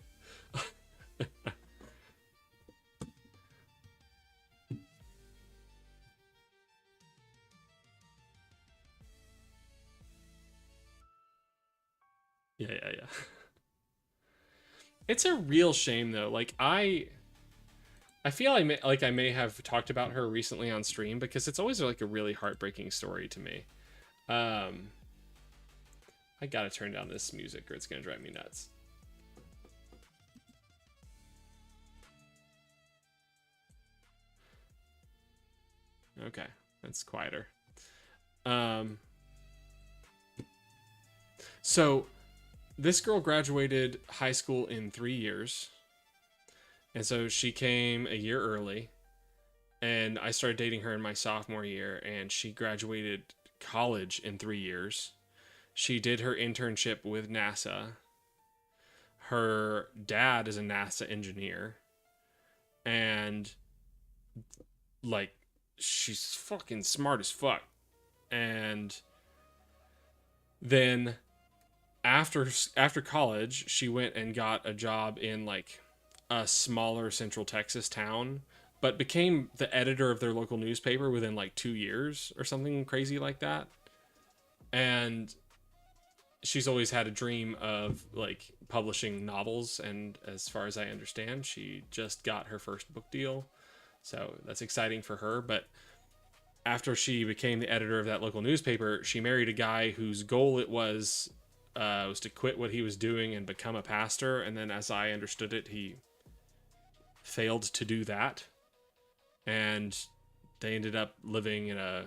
Yeah, yeah, yeah. It's a real shame though. Like I feel I may have talked about her recently on stream because it's always like a really heartbreaking story to me. Um, I gotta turn down this music or it's gonna drive me nuts. Okay, that's quieter. Um, so this girl graduated high school in 3 years, and so she came a year early, and I started dating her in my sophomore year, and she graduated college in 3 years. She did her internship with NASA. Her dad is a NASA engineer, and like she's fucking smart as fuck. And then after college, she went and got a job in like a smaller Central Texas town, but became the editor of their local newspaper within like 2 years or something crazy like that. And she's always had a dream of like publishing novels, and as far as I understand, she just got her first book deal. So that's exciting for her. But after she became the editor of that local newspaper, she married a guy whose goal it was to quit what he was doing and become a pastor. And then, as I understood it, he failed to do that, and they ended up living in a,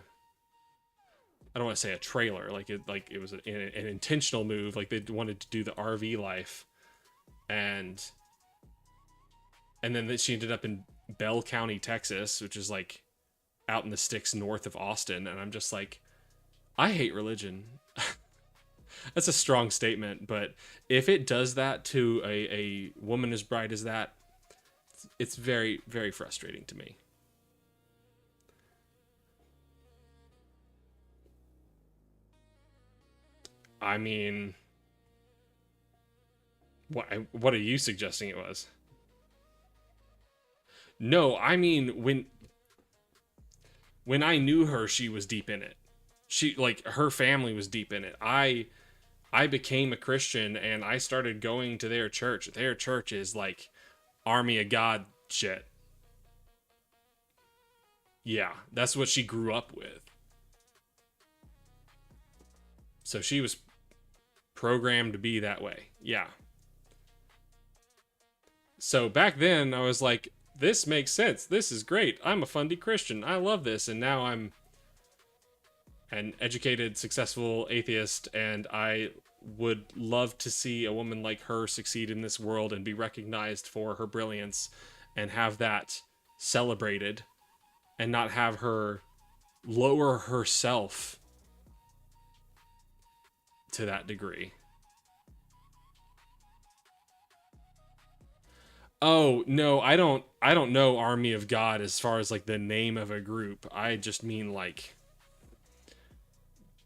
I don't want to say a trailer, like it was an intentional move. Like they wanted to do the RV life, and then she ended up in Bell County, Texas, which is like out in the sticks north of Austin. And I'm just like, I hate religion. That's a strong statement, but if it does that to a woman as bright as that, it's very, very frustrating to me. I mean, What are you suggesting it was? No, I mean when I knew her, she was deep in it. She like her family was deep in it. I became a Christian and I started going to their church. Their church is like Army of God shit. Yeah, that's what she grew up with. So she was programmed to be that way. Yeah. So back then I was like, this makes sense. This is great. I'm a fundy Christian. I love this. And now I'm an educated, successful atheist, and I would love to see a woman like her succeed in this world and be recognized for her brilliance and have that celebrated and not have her lower herself to that degree. Oh, no, I don't know Army of God as far as like the name of a group. I just mean like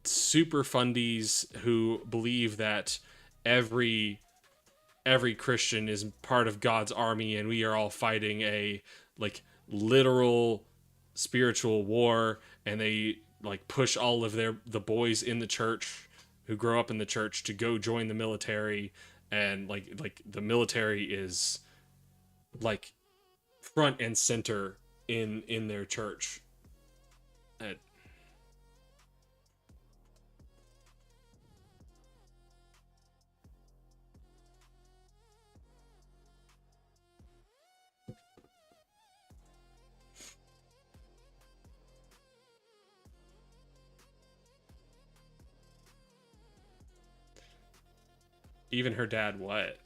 super fundies who believe that every every Christian is part of God's army and we are all fighting a like literal spiritual war, and they like push all of the boys in the church who grow up in the church to go join the military, and like the military is like front and center in their church. Uh, Even her dad, what?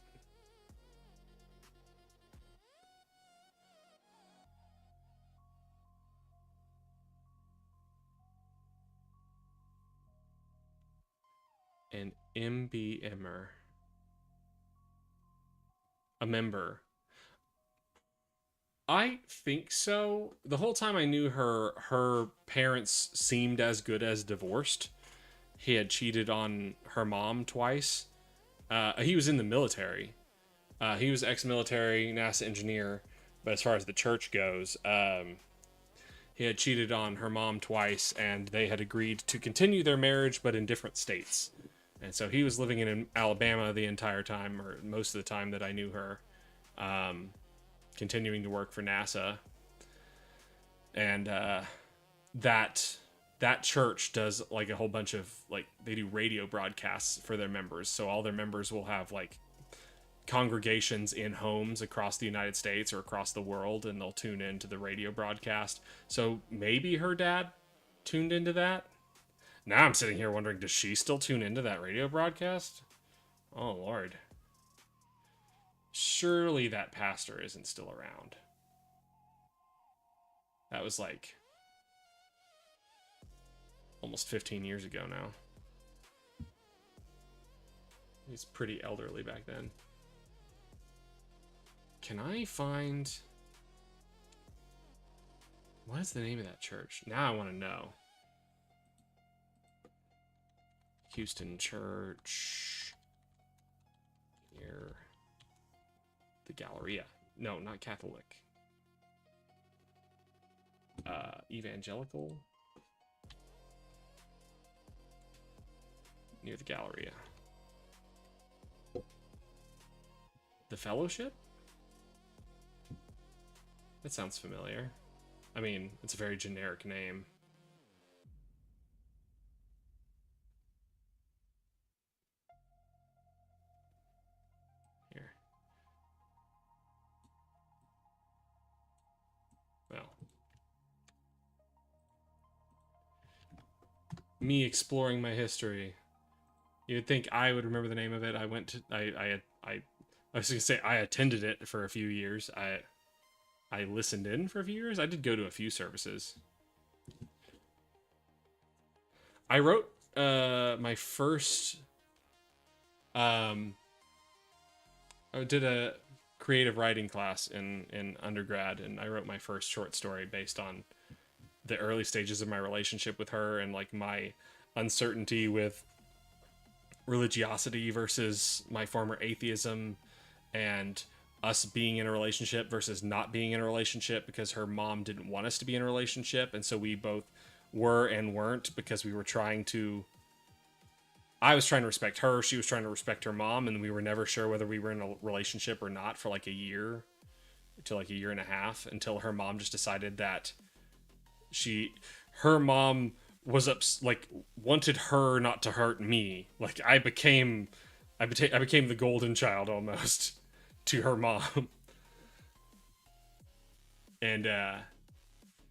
An MBMer, a member. I think so. The whole time I knew her, her parents seemed as good as divorced. He had cheated on her mom twice. He was in the military. He was ex-military NASA engineer, but as far as the church goes, he had cheated on her mom twice, and they had agreed to continue their marriage, but in different states. And so he was living in Alabama the entire time, or most of the time that I knew her, um, continuing to work for NASA. And that that church does like a whole bunch of like they do radio broadcasts for their members. So all their members will have like congregations in homes across the United States or across the world, and they'll tune into the radio broadcast. So maybe her dad tuned into that. Now I'm sitting here wondering, does she still tune into that radio broadcast? Oh Lord. Surely that pastor isn't still around. That was like almost 15 years ago now. He's pretty elderly back then. Can I find... What is the name of that church? Now I want to know. Houston Church. Here. The Galleria. No, not Catholic. Evangelical. Near the Galleria. The Fellowship? That sounds familiar. I mean, it's a very generic name. Here. Well. Me exploring my history. You'd think I would remember the name of it. I went to I was gonna say I attended it for a few years. I listened in for a few years. I did go to a few services. I wrote my first um I did a creative writing class in undergrad, and I wrote my first short story based on the early stages of my relationship with her and like my uncertainty with religiosity versus my former atheism, and us being in a relationship versus not being in a relationship because her mom didn't want us to be in a relationship, and so we both were and weren't because we were trying to. I was trying to respect her, she was trying to respect her mom, and we were never sure whether we were in a relationship or not for like a year to like a year and a half, until her mom just decided that she her mom was like wanted her not to hurt me. Like I became the golden child almost to her mom. And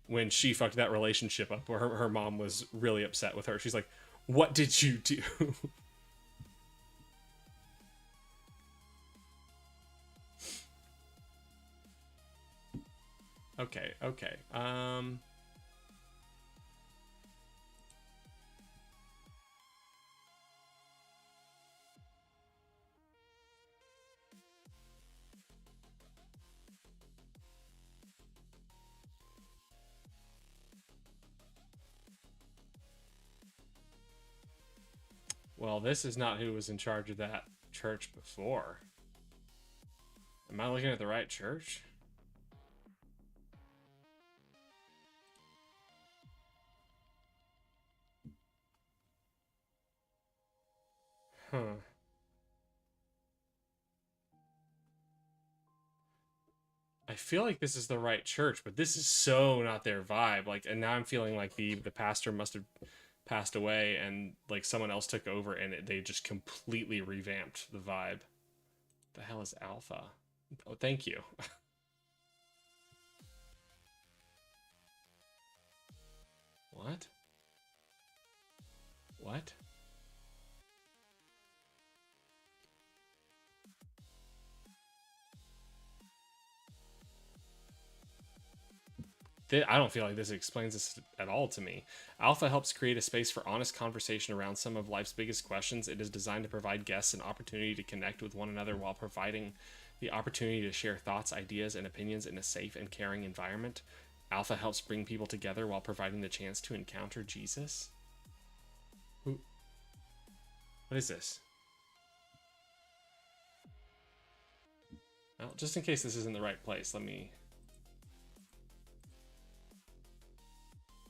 when she fucked that relationship up, where her mom was really upset with her, she's like, what did you do? Okay, okay. Well, this is not who was in charge of that church before. Am I looking at the right church? Huh. I feel like this is the right church, but this is so not their vibe. Like, and now I'm feeling like the pastor must have passed away, and like someone else took over, and they just completely revamped the vibe. The hell is Alpha? Oh, thank you. What? What? I don't feel like this explains this at all to me. Alpha helps create a space for honest conversation around some of life's biggest questions. It is designed to provide guests an opportunity to connect with one another while providing the opportunity to share thoughts, ideas, and opinions in a safe and caring environment. Alpha helps bring people together while providing the chance to encounter Jesus. Who? What is this? Well, just in case this isn't the right place, let me.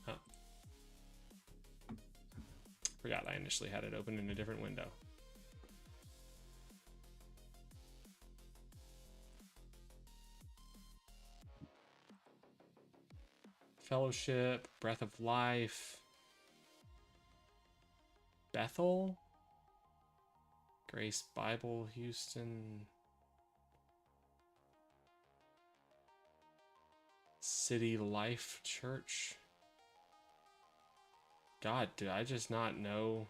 Oh, forgot I initially had it open in a different window. Fellowship, Breath of Life, Bethel, Grace Bible, Houston, City Life Church. God, did I just not know?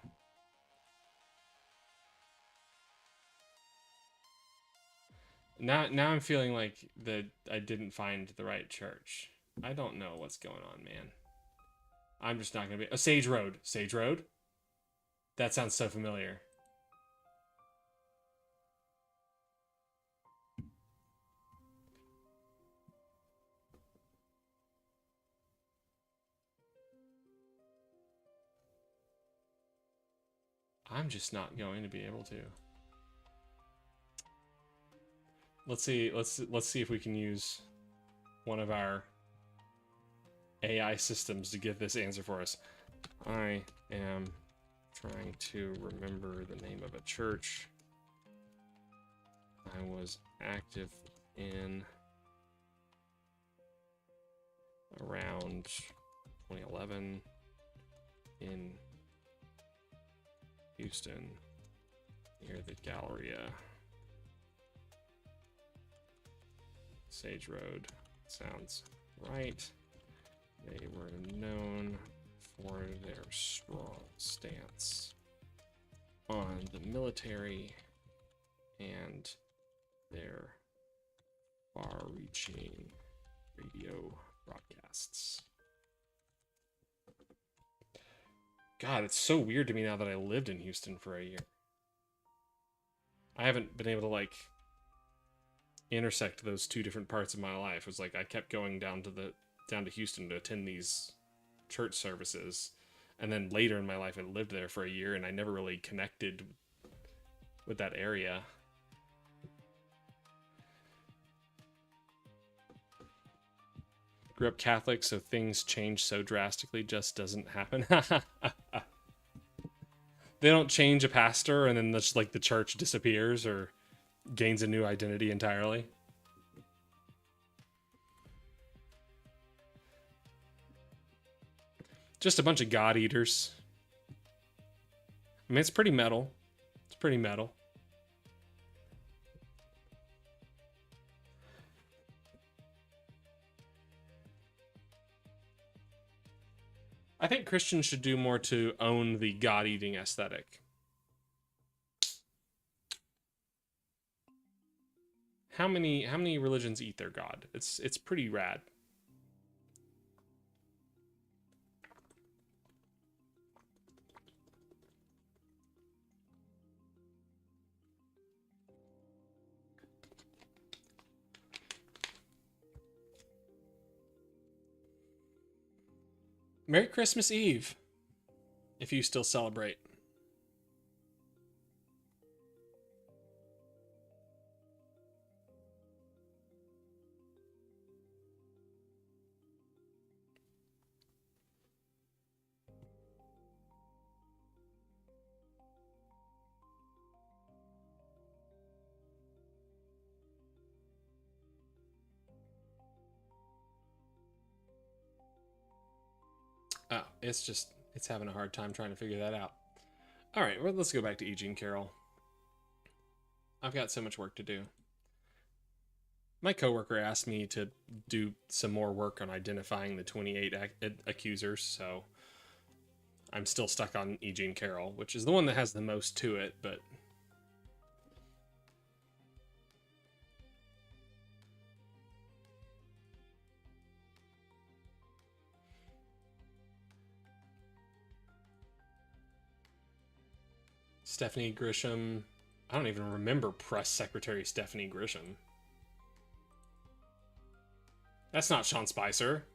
Now I'm feeling like that I didn't find the right church. I don't know what's going on, man. I'm just not gonna be. Sage Road. Sage Road? That sounds so familiar. I'm just not going to be able to. Let's see. Let's see if we can use one of our AI systems to get this answer for us. I am trying to remember the name of a church I was active in around 2011 in Houston near the Galleria. Sage Road sounds right. They were known for their strong stance on the military and their far-reaching radio broadcasts. God, it's so weird to me now that I lived in Houston for a year. I haven't been able to like intersect those two different parts of my life. It was like I kept going down to Houston to attend these church services, and then later in my life I lived there for a year, and I never really connected with that area. Grew up Catholic, so things change so drastically just doesn't happen. They don't change a pastor and then just like the church disappears or gains a new identity entirely. Just a bunch of God eaters. I mean, it's pretty metal. It's pretty metal. I think Christians should do more to own the God-eating aesthetic. How many religions eat their God? It's pretty rad. Merry Christmas Eve, if you still celebrate. Oh, it's having a hard time trying to figure that out. All right, well, let's go back to E. Jean Carroll. I've got so much work to do. My coworker asked me to do some more work on identifying the 28 accusers, so I'm still stuck on E. Jean Carroll, which is the one that has the most to it, but Stephanie Grisham. I don't even remember Press Secretary Stephanie Grisham. That's not Sean Spicer.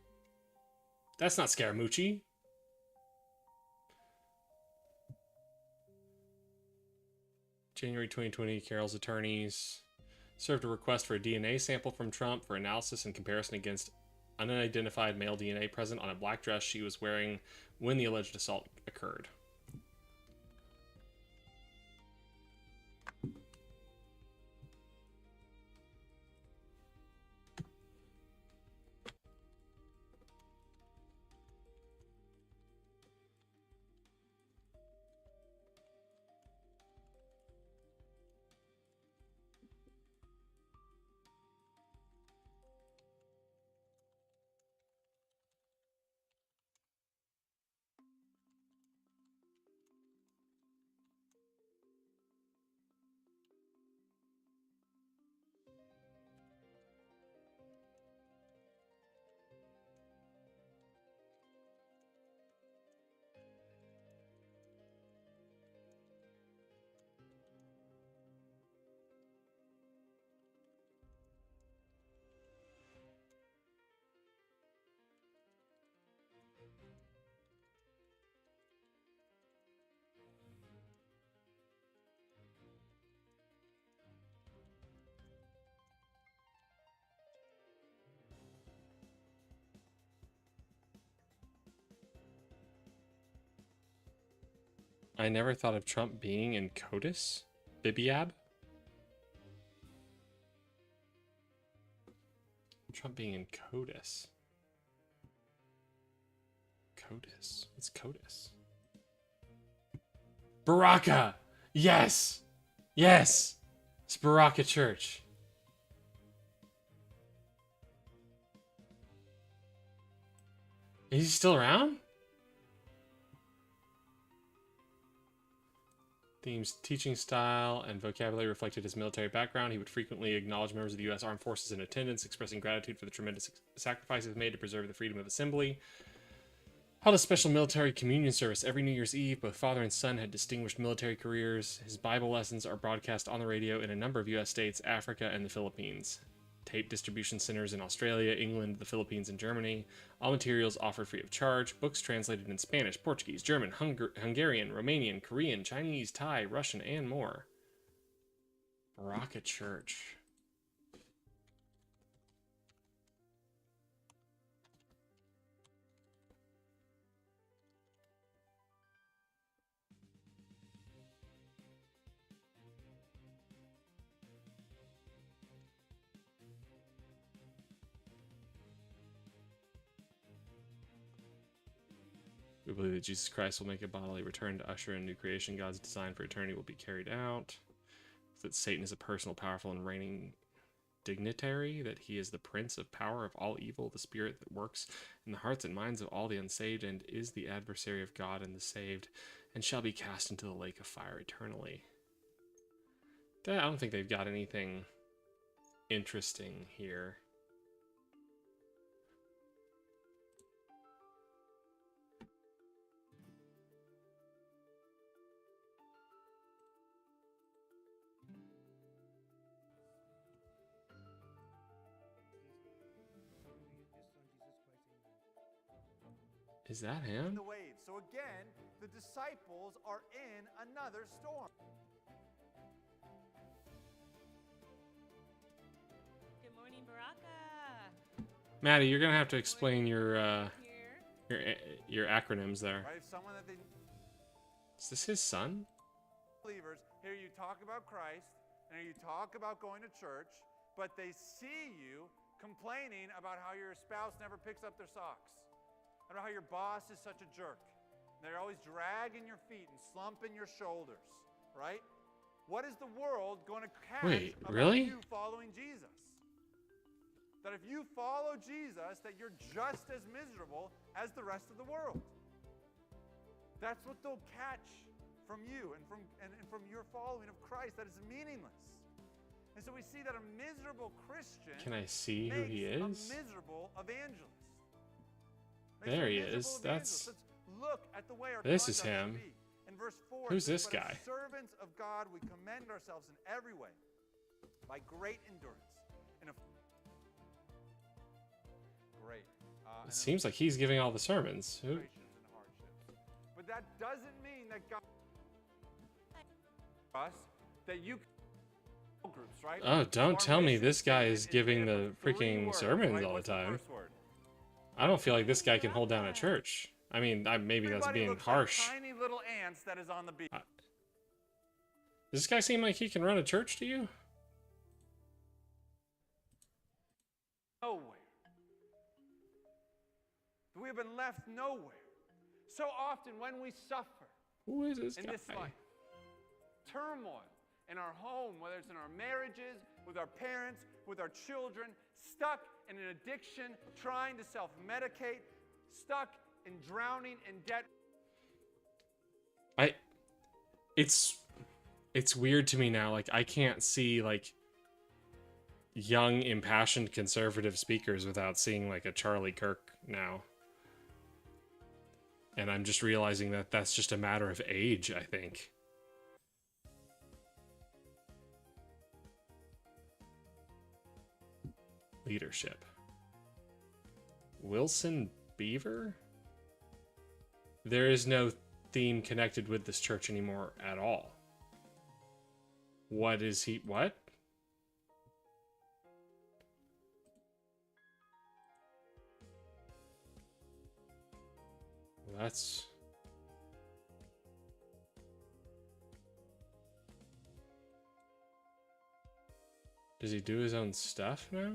That's not Scaramucci. January 2020, Carroll's attorneys served a request for a DNA sample from Trump for analysis and comparison against unidentified male DNA present on a black dress she was wearing when the alleged assault occurred. I never thought of Trump being in CODIS? Bibiab? Trump being in CODIS. CODIS? What's CODIS? Baraka! Yes! Yes! It's Baraka Church. Is he still around? Themes, teaching style, and vocabulary reflected his military background. He would frequently acknowledge members of the U.S. Armed Forces in attendance, expressing gratitude for the tremendous sacrifices made to preserve the freedom of assembly. Held a special military communion service every New Year's Eve. Both father and son had distinguished military careers. His Bible lessons are broadcast on the radio in a number of U.S. states, Africa, and the Philippines. Tape distribution centers in Australia, England, the Philippines, and Germany. All materials offered free of charge. Books translated in Spanish, Portuguese, German, Hungarian, Romanian, Korean, Chinese, Thai, Russian, and more. Baraka Church. We believe that Jesus Christ will make a bodily return to usher in a new creation. God's design for eternity will be carried out. That Satan is a personal, powerful, and reigning dignitary. That he is the prince of power of all evil, the spirit that works in the hearts and minds of all the unsaved, and is the adversary of God and the saved, and shall be cast into the lake of fire eternally. I don't think they've got anything interesting here. Is that him? The waves. So again, the disciples are in another storm. Good morning, Baraka. Maddie, you're gonna have to explain your acronyms there. Right? If someone that they Is this his son? believers hear you talk about Christ and hear you talk about going to church, but they see you complaining about how your spouse never picks up their socks. About how your boss is such a jerk. They're always dragging your feet and slumping your shoulders, right? What is the world going to catch about you following Jesus? That if you follow Jesus, that you're just as miserable as the rest of the world. That's what they'll catch from you and from your following of Christ, that is meaningless. And so we see that a miserable Christian Can I see who he is? a miserable evangelist. There he is. That's. Let's look at the way our This is conduct him. should be. In verse 4, Who's it says, this "But guy? as servants of God, we commend ourselves in every way by great endurance. Great. It seems like he's giving all the sermons. Who? And hardships. But that doesn't mean that God us that you groups, right? Oh, don't Our tell me mission this guy statement is giving made up the of 3 freaking words, sermons right? all the What's time. first word? I don't feel like this guy can hold down a church. I mean, maybe that's Everybody being looks harsh. like tiny little ants that is on the beach. Does this guy seem like he can run a church to you? Nowhere. We have been left nowhere. So often when we suffer Who is this in guy? this life, turmoil in our home, whether it's in our marriages, with our parents, with our children, stuck in an addiction, trying to self-medicate, stuck in drowning in debt. It's weird to me now. Like, I can't see like young, impassioned conservative speakers without seeing like a Charlie Kirk now. And I'm just realizing that that's just a matter of age, I think. Leadership. Wilson Beaver? There is no theme connected with this church anymore at all. What is he? What? That's... Does he do his own stuff now?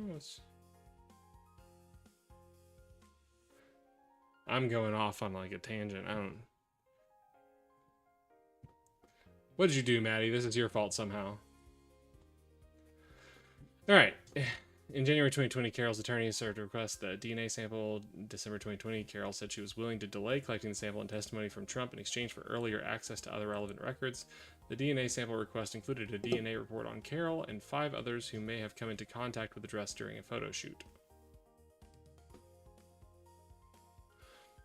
I'm going off on like a tangent. I don't... What did you do, Maddie? This is your fault somehow. Alright. In January 2020, Carol's attorney served a request the DNA sample. December 2020, Carol said she was willing to delay collecting the sample and testimony from Trump in exchange for earlier access to other relevant records. The DNA sample request included a DNA report on Carol and 5 others who may have come into contact with the dress during a photo shoot.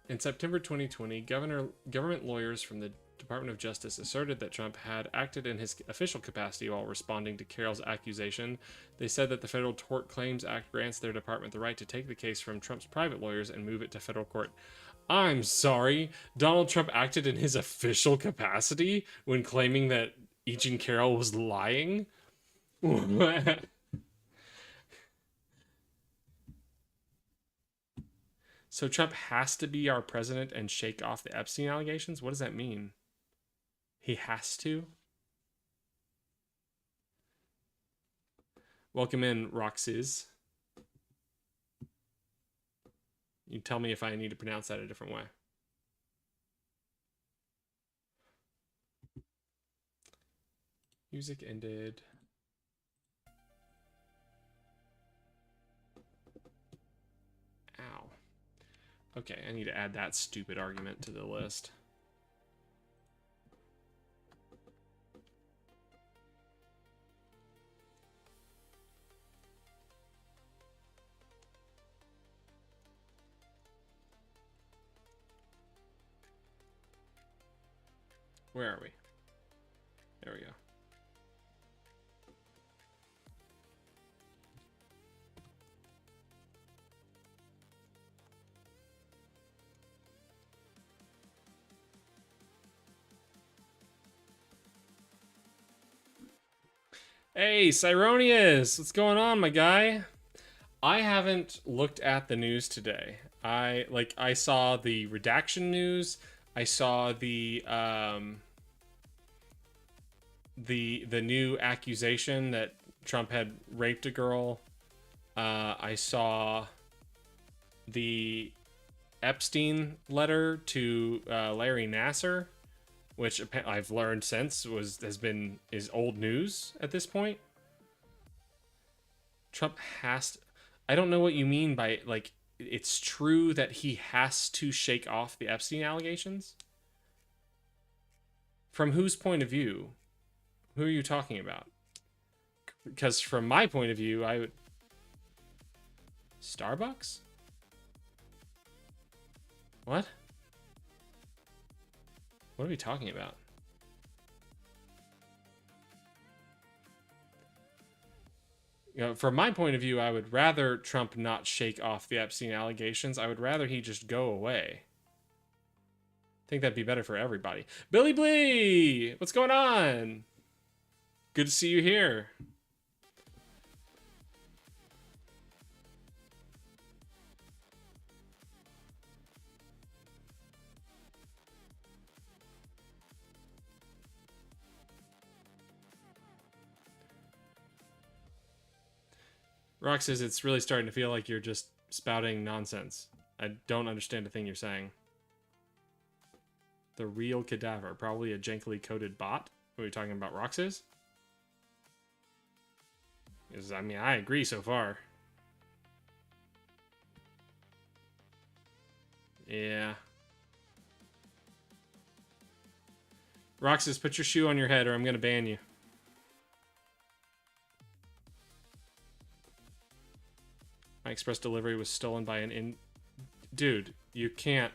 In September 2020, government lawyers from the Department of Justice asserted that Trump had acted in his official capacity while responding to Carol's accusation. They said that the Federal Tort Claims Act grants their department the right to take the case from Trump's private lawyers and move it to federal court. I'm sorry, Donald Trump acted in his official capacity when claiming that Eugene Carroll was lying? So Trump has to be our president and shake off the Epstein allegations? What does that mean? He has to? Welcome in, Roxys. You tell me if I need to pronounce that a different way. Music ended. Ow. Okay, I need to add that stupid argument to the list. Where are we? There we go. Hey, Cyronius! What's going on, my guy? I haven't looked at the news today. I saw the redaction news. I saw the new accusation that Trump had raped a girl. I saw the Epstein letter to Larry Nasser, which I've learned since is old news at this point. Trump has to, I don't know what you mean by, like, it's true that he has to shake off the Epstein allegations? From whose point of view? Who are you talking about? Because from my point of view, I would... Starbucks? What? What are we talking about? You know, from my point of view, I would rather Trump not shake off the Epstein allegations. I would rather he just go away. I think that'd be better for everybody. Billy Blee! What's going on? Good to see you here. Rock says it's really starting to feel like you're just spouting nonsense. I don't understand a thing you're saying. The real cadaver, probably a jankily coded bot. What are you talking about, Roxas? I mean, I agree so far. Yeah. Roxas, put your shoe on your head or I'm gonna ban you. My express delivery was stolen by an Dude, you can't...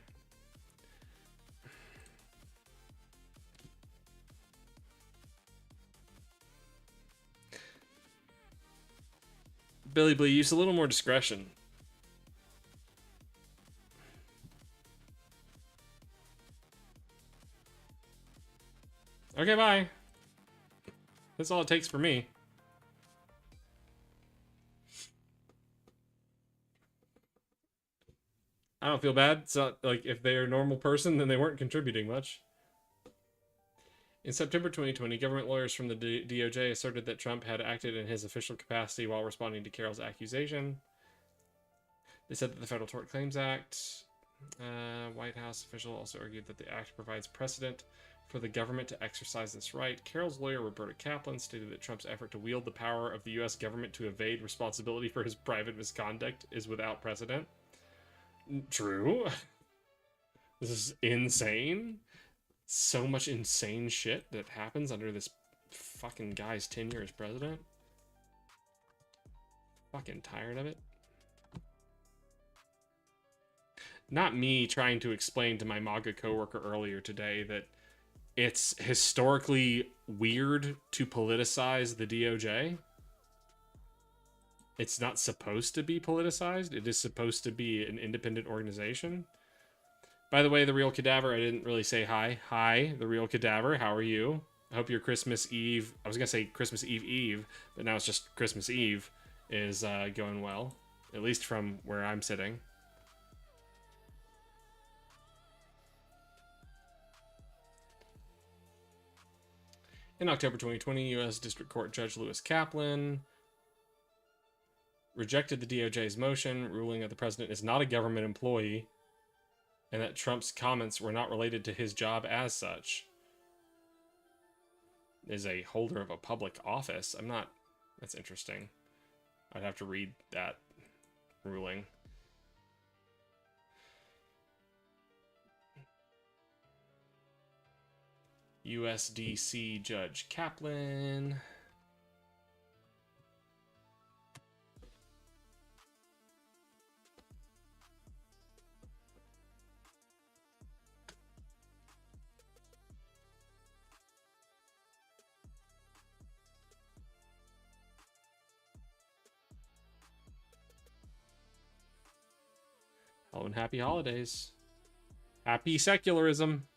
Billy Blee, use a little more discretion. Okay, bye. That's all it takes for me. I don't feel bad. It's not like if they're a normal person, then they weren't contributing much. In September 2020, government lawyers from the DOJ asserted that Trump had acted in his official capacity while responding to Carroll's accusation. They said that the Federal Tort Claims Act, White House official also argued that the act provides precedent for the government to exercise this right. Carroll's lawyer, Roberta Kaplan, stated that Trump's effort to wield the power of the U.S. government to evade responsibility for his private misconduct is without precedent. True. This is insane. So much insane shit that happens under this fucking guy's tenure as president. Fucking tired of it. Not me trying to explain to my MAGA coworker earlier today that it's historically weird to politicize the DOJ. It's not supposed to be politicized. It is supposed to be an independent organization. By the way, the real cadaver, I didn't really say hi. Hi, the real cadaver. How are you? I hope your Christmas Eve, I was going to say Christmas Eve Eve, but now it's just Christmas Eve, is going well, at least from where I'm sitting. In October 2020, U.S. District Court Judge Lewis Kaplan rejected the DOJ's motion, ruling that the president is not a government employee and that Trump's comments were not related to his job as such. Is a holder of a public office. I'm not... That's interesting. I'd have to read that ruling. USDC Judge Kaplan. Oh, and happy holidays. Happy secularism.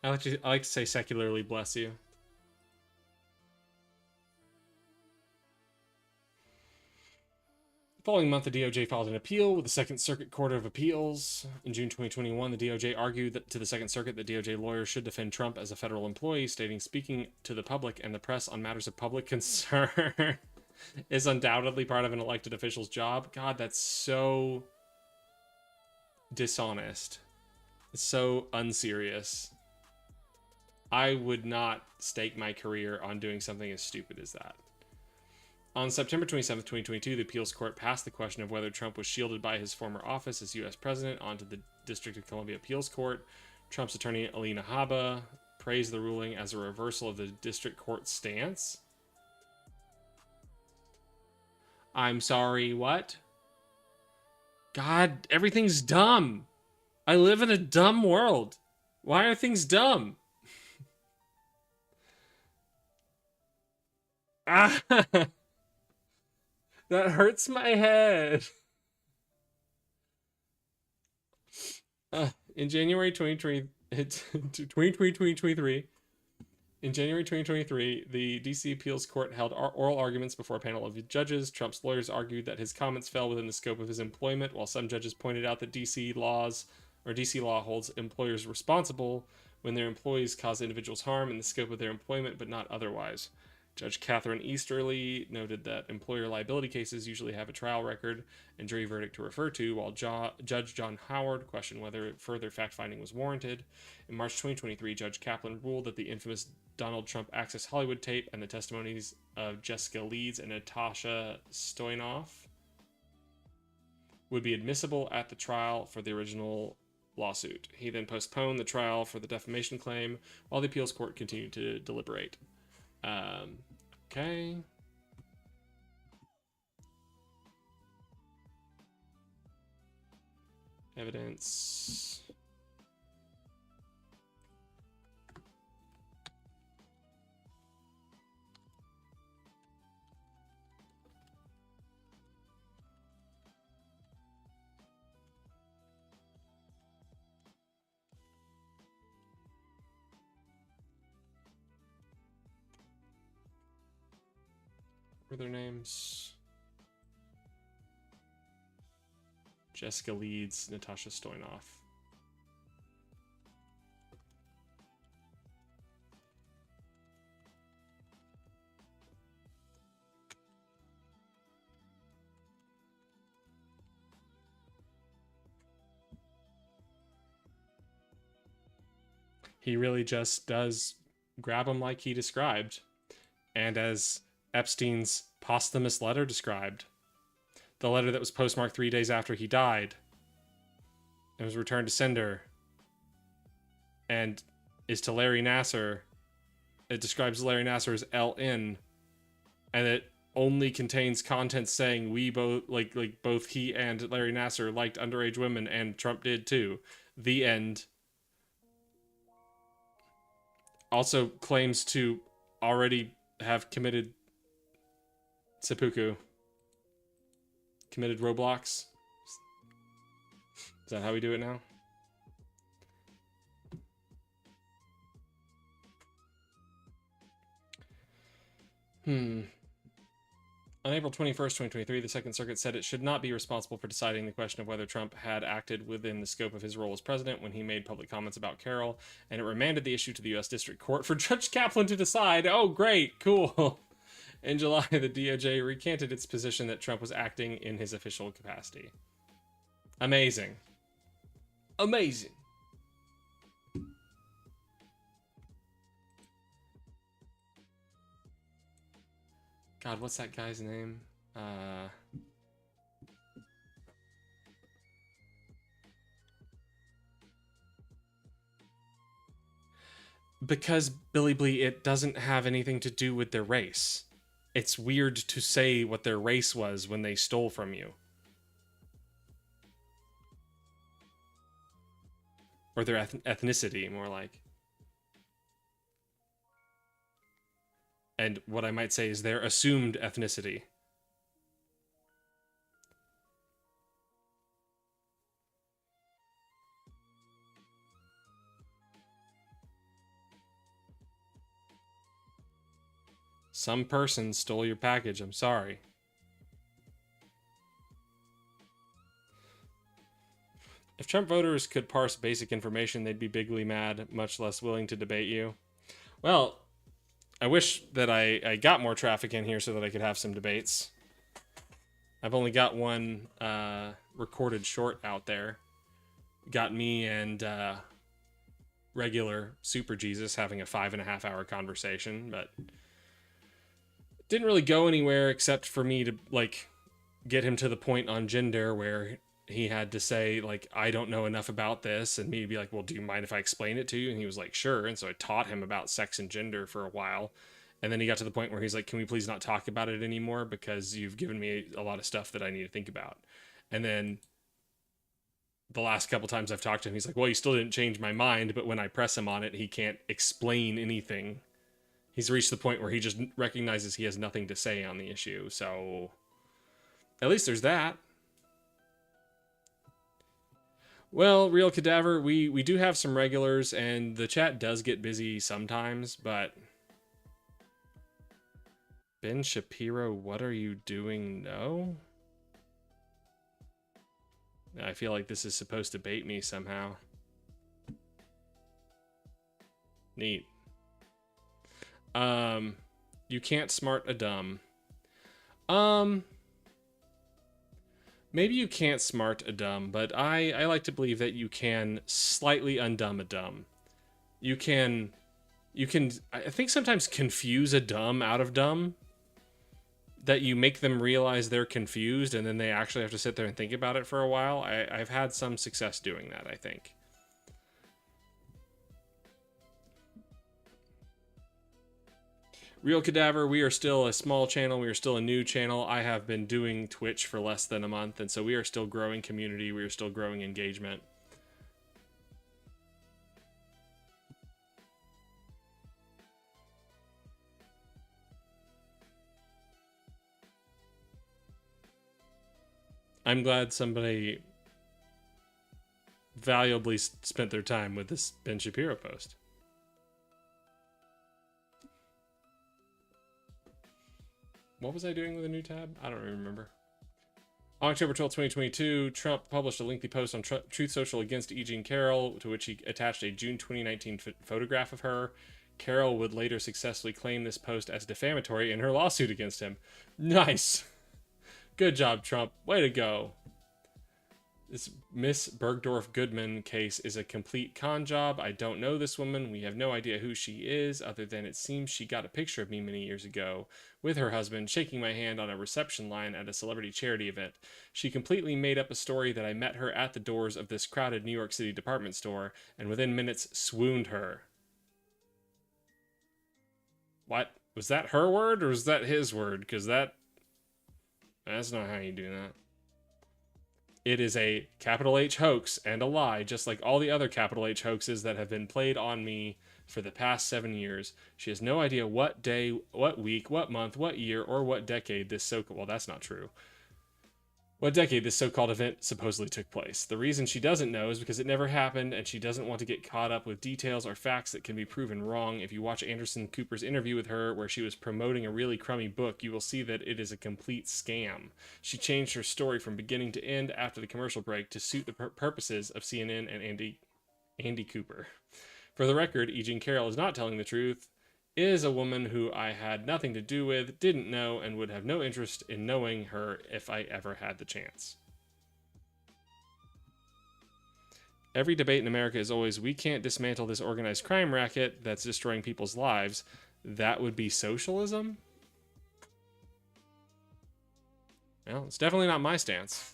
I like to say secularly bless you. The following month, the DOJ filed an appeal with the Second Circuit Court of Appeals. In June 2021, the DOJ argued that to the Second Circuit that DOJ lawyers should defend Trump as a federal employee, stating, "Speaking to the public and the press on matters of public concern is undoubtedly part of an elected official's job." God, that's so dishonest. It's so unserious. I would not stake my career on doing something as stupid as that. On September 27, 2022, the appeals court passed the question of whether Trump was shielded by his former office as U.S. president onto the District of Columbia Appeals Court. Trump's attorney, Alina Habba, praised the ruling as a reversal of the district court's stance. I'm sorry, what? God, everything's dumb. I live in a dumb world. Why are things dumb? Ah, that hurts my head. In January 2020, 2023, in January 2023, the DC Appeals Court held oral arguments before a panel of judges. Trump's lawyers argued that his comments fell within the scope of his employment, while some judges pointed out that DC law holds employers responsible when their employees cause individuals harm in the scope of their employment, but not otherwise. Judge Catherine Easterly noted that employer liability cases usually have a trial record and jury verdict to refer to, while Judge John Howard questioned whether further fact-finding was warranted. In March 2023, Judge Kaplan ruled that the infamous Donald Trump Access Hollywood tape and the testimonies of Jessica Leeds and Natasha Stoynoff would be admissible at the trial for the original lawsuit. He then postponed the trial for the defamation claim while the appeals court continued to deliberate. Okay. Evidence. What are their names? Jessica Leeds, Natasha Stoynoff. He really just does grab him like he described. And as Epstein's posthumous letter described, the letter that was postmarked 3 days after he died and was returned to sender and is to Larry Nassar. It describes Larry Nassar as LN, and it only contains content saying we both like both he and Larry Nassar liked underage women and Trump did too. The end. Also claims to already have committed seppuku. Committed Roblox. Is that how we do it now? On April 21st, 2023, the Second Circuit said it should not be responsible for deciding the question of whether Trump had acted within the scope of his role as president when he made public comments about Carroll, and it remanded the issue to the U.S. District Court for Judge Kaplan to decide. Oh, great, cool. In July, the DOJ recanted its position that Trump was acting in his official capacity. Amazing. Amazing. God, what's that guy's name? Because, Billy Blee, it doesn't have anything to do with their race. It's weird to say what their race was when they stole from you. Or their ethnicity, more like. And what I might say is their assumed ethnicity. Some person stole your package, I'm sorry. If Trump voters could parse basic information, they'd be bigly mad, much less willing to debate you. Well, I wish that I got more traffic in here so that I could have some debates. I've only got one recorded short out there. Got me and regular Super Jesus having a 5.5 hour conversation, but didn't really go anywhere except for me to like get him to the point on gender where he had to say, like, I don't know enough about this, and me to be like, well, do you mind if I explain it to you? And he was like, sure. And so I taught him about sex and gender for a while. And then he got to the point where he's like, can we please not talk about it anymore? Because you've given me a lot of stuff that I need to think about. And then the last couple times I've talked to him, he's like, well, you still didn't change my mind. But when I press him on it, he can't explain anything. He's reached the point where he just recognizes he has nothing to say on the issue. So at least there's that. Well, Real Cadaver, we do have some regulars, and the chat does get busy sometimes, but... Ben Shapiro, what are you doing? No? I feel like this is supposed to bait me somehow. Neat. You can't smart a dumb. Maybe you can't smart a dumb, but I like to believe that you can slightly undumb a dumb. You can, I think sometimes confuse a dumb out of dumb. That you make them realize they're confused and then they actually have to sit there and think about it for a while. I've had some success doing that, I think. Real Cadaver, we are still a small channel. We are still a new channel. I have been doing Twitch for less than a month, and so we are still growing community. We are still growing engagement. I'm glad somebody valuably spent their time with this Ben Shapiro post. What was I doing with a new tab? I don't remember. On October 12, 2022, Trump published a lengthy post on Truth Social against E. Jean Carroll, to which he attached a June 2019 photograph of her. Carroll would later successfully claim this post as defamatory in her lawsuit against him. Nice. Good job, Trump. Way to go. This Miss Bergdorf Goodman case is a complete con job. I don't know this woman. We have no idea who she is, other than it seems she got a picture of me many years ago with her husband shaking my hand on a reception line at a celebrity charity event. She completely made up a story that I met her at the doors of this crowded New York City department store, and within minutes swooned her. What? Was that her word, or was that his word? Because that's not how you do that. It is a capital H hoax and a lie, just like all the other capital H hoaxes that have been played on me for the past 7 years. She has no idea what day, what week, what month, what year, or what decade this well, that's not true. what decade this so-called event supposedly took place. The reason she doesn't know is because it never happened, and she doesn't want to get caught up with details or facts that can be proven wrong. If you watch Anderson Cooper's interview with her, where she was promoting a really crummy book, you will see that it is a complete scam. She changed her story from beginning to end after the commercial break to suit the purposes of CNN and Andy Cooper. For the record, E. Jean Carroll is not telling the truth, is a woman who I had nothing to do with, didn't know, and would have no interest in knowing her if I ever had the chance. Every debate in America is always, we can't dismantle this organized crime racket that's destroying people's lives. That would be socialism? Well, it's definitely not my stance.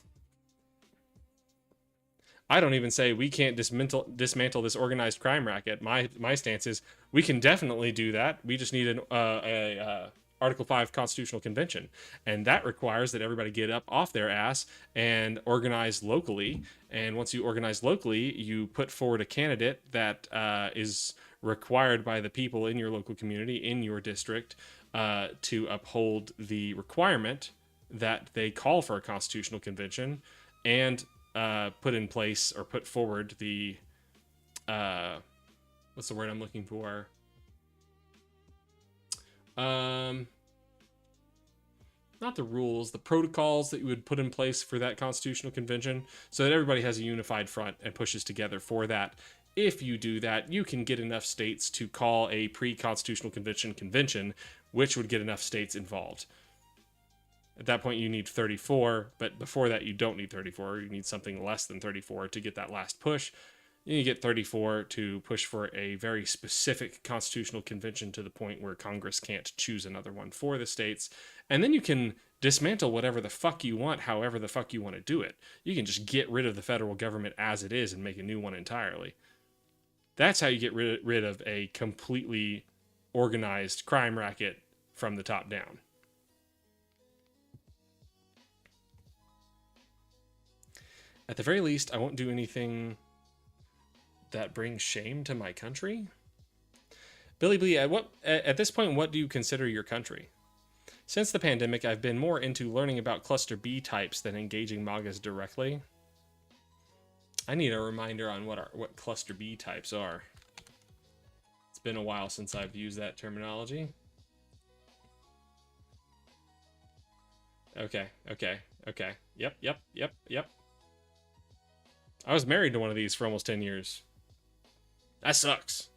I don't even say we can't dismantle this organized crime racket. My stance is we can definitely do that. We just need an Article 5 constitutional convention. And that requires that everybody get up off their ass and organize locally. And once you organize locally, you put forward a candidate that is required by the people in your local community, in your district, to uphold the requirement that they call for a constitutional convention and put in place or put forward the what's the word I'm looking for? Not the rules, the protocols that you would put in place for that constitutional convention, so that everybody has a unified front and pushes together for that. If you do that, you can get enough states to call a pre-constitutional convention, which would get enough states involved. At that point, you need 34, but before that, you don't need 34. You need something less than 34 to get that last push. You get 34 to push for a very specific constitutional convention to the point where Congress can't choose another one for the states. And then you can dismantle whatever the fuck you want, however the fuck you want to do it. You can just get rid of the federal government as it is and make a new one entirely. That's how you get rid of a completely organized crime racket from the top down. At the very least, I won't do anything that brings shame to my country. Billy Blee, at this point, what do you consider your country? Since the pandemic, I've been more into learning about cluster B types than engaging MAGAs directly. I need a reminder on what cluster B types are. It's been a while since I've used that terminology. Okay. Yep. I was married to one of these for almost 10 years. That sucks.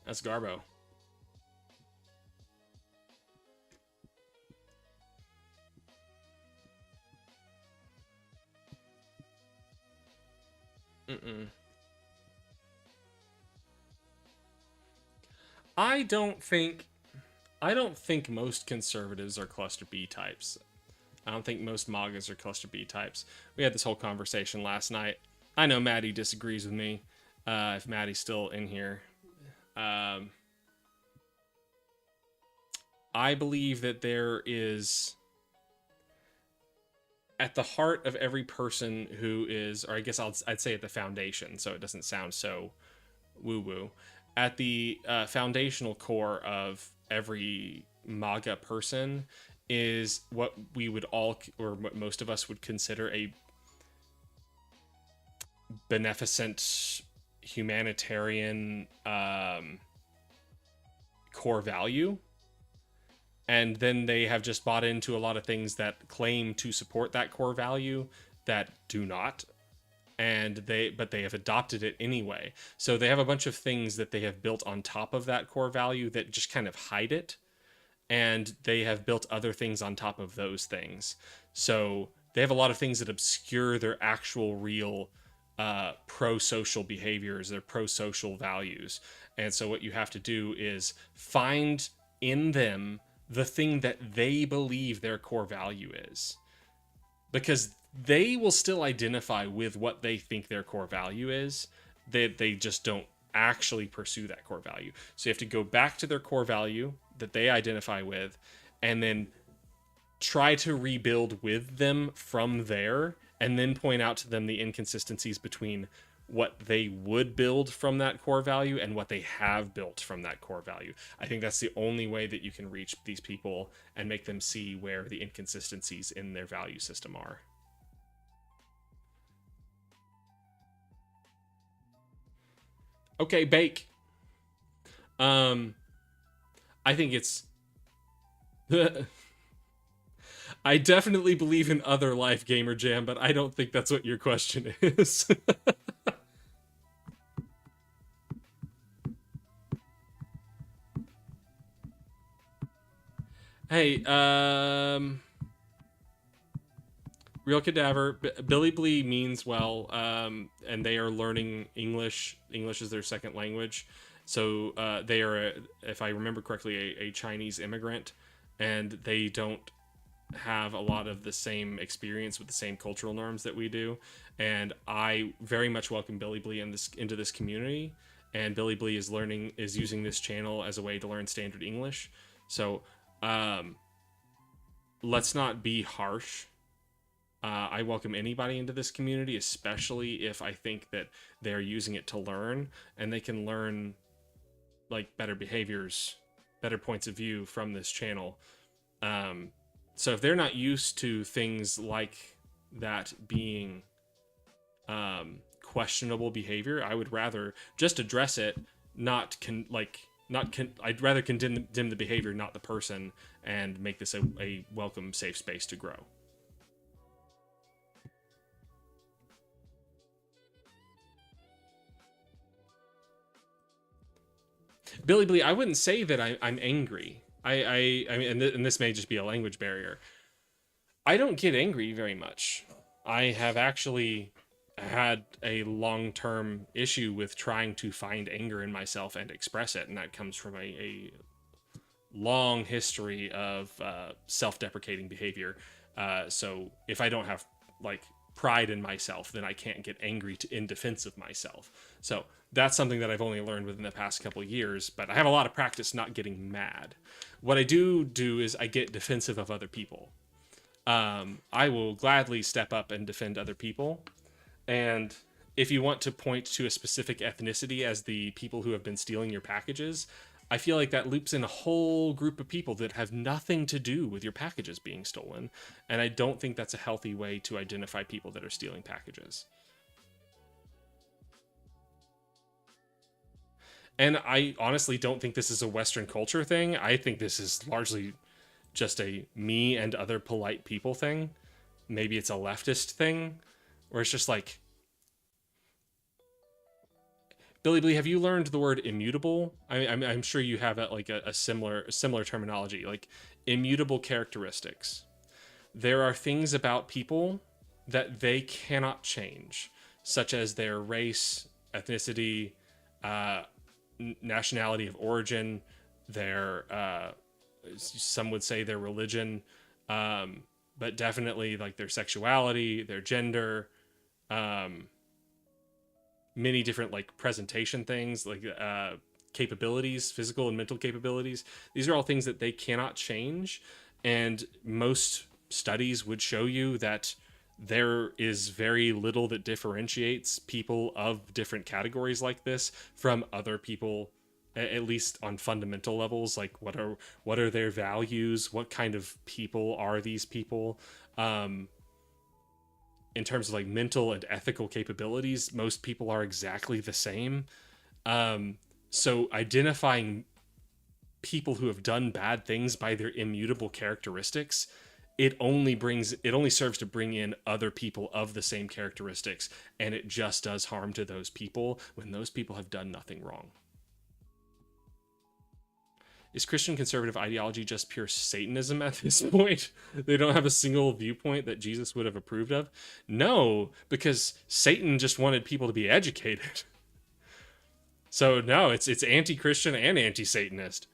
That's Garbo. I don't think most conservatives are cluster B types. I don't think most MAGAs are cluster B types. We had this whole conversation last night. I know Maddie disagrees with me. If Maddie's still in here. I believe that there is, at the heart of every person who is, or I guess I'd say at the foundation, so it doesn't sound so woo-woo, at the foundational core of every MAGA person is what we would all, or what most of us would consider a beneficent, humanitarian core value. And then they have just bought into a lot of things that claim to support that core value that do not. But they have adopted it anyway. So they have a bunch of things that they have built on top of that core value that just kind of hide it. And they have built other things on top of those things. So they have a lot of things that obscure their actual real pro-social behaviors, their pro-social values. And so what you have to do is find in them the thing that they believe their core value is. Because they will still identify with what they think their core value is. They just don't actually pursue that core value. So you have to go back to their core value that they identify with, and then try to rebuild with them from there, and then point out to them the inconsistencies between what they would build from that core value and what they have built from that core value. I think that's the only way that you can reach these people and make them see where the inconsistencies in their value system are. Okay, bake. I think it's I definitely believe in other life, Gamer Jam, but I don't think that's what your question is. Hey, Real Cadaver, Billy Blee means well, and they are learning English. English is their second language. So they are, if I remember correctly, a Chinese immigrant, and they don't have a lot of the same experience with the same cultural norms that we do. And I very much welcome Billy Blee into this community. And Billy Blee is using this channel as a way to learn standard English. So let's not be harsh. I welcome anybody into this community, especially if I think that they're using it to learn, and they can learn like better behaviors, better points of view from this channel. So if they're not used to things like that being questionable behavior, I would rather just address it, I'd rather condemn the behavior, not the person, and make this a welcome, safe space to grow. Billy Blee, I wouldn't say that I'm angry. I mean, and this may just be a language barrier. I don't get angry very much. I have actually had a long-term issue with trying to find anger in myself and express it, and that comes from a long history of self-deprecating behavior. So if I don't have like pride in myself, then I can't get angry in defense of myself. So that's something that I've only learned within the past couple of years, but I have a lot of practice not getting mad. What I do is I get defensive of other people. I will gladly step up and defend other people. And if you want to point to a specific ethnicity as the people who have been stealing your packages, I feel like that loops in a whole group of people that have nothing to do with your packages being stolen. And I don't think that's a healthy way to identify people that are stealing packages. And I honestly don't think this is a Western culture thing. I think this is largely just a me and other polite people thing. Maybe it's a leftist thing, where it's just like, Billy Blee, have you learned the word immutable? I'm sure you have a similar terminology, like immutable characteristics. There are things about people that they cannot change, such as their race, ethnicity, nationality of origin, their some would say their religion, but definitely like their sexuality, their gender, many different like presentation things, like capabilities, physical and mental capabilities. These are all things that they cannot change, and most studies would show you that there is very little that differentiates people of different categories like this from other people, at least on fundamental levels. Like what are their values, what kind of people are these people, in terms of like mental and ethical capabilities, most people are exactly the same. So identifying people who have done bad things by their immutable characteristics, it only serves to bring in other people of the same characteristics, and it just does harm to those people when those people have done nothing wrong. Is Christian conservative ideology just pure Satanism at this point? They don't have a single viewpoint that Jesus would have approved of? No, because Satan just wanted people to be educated. So no, it's anti-Christian and anti-Satanist.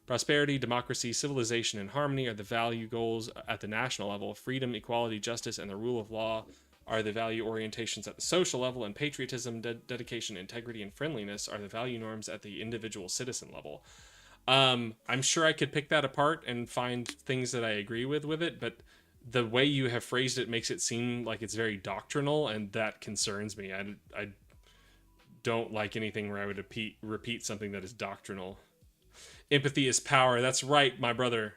Prosperity, democracy, civilization, and harmony are the value goals at the national level. Freedom, equality, justice, and the rule of law are the value orientations at the social level, and patriotism, dedication, integrity, and friendliness are the value norms at the individual citizen level. I'm sure I could pick that apart and find things that I agree with it, but the way you have phrased it makes it seem like it's very doctrinal, and that concerns me. I don't like anything where I would repeat something that is doctrinal. Empathy is power. That's right, my brother.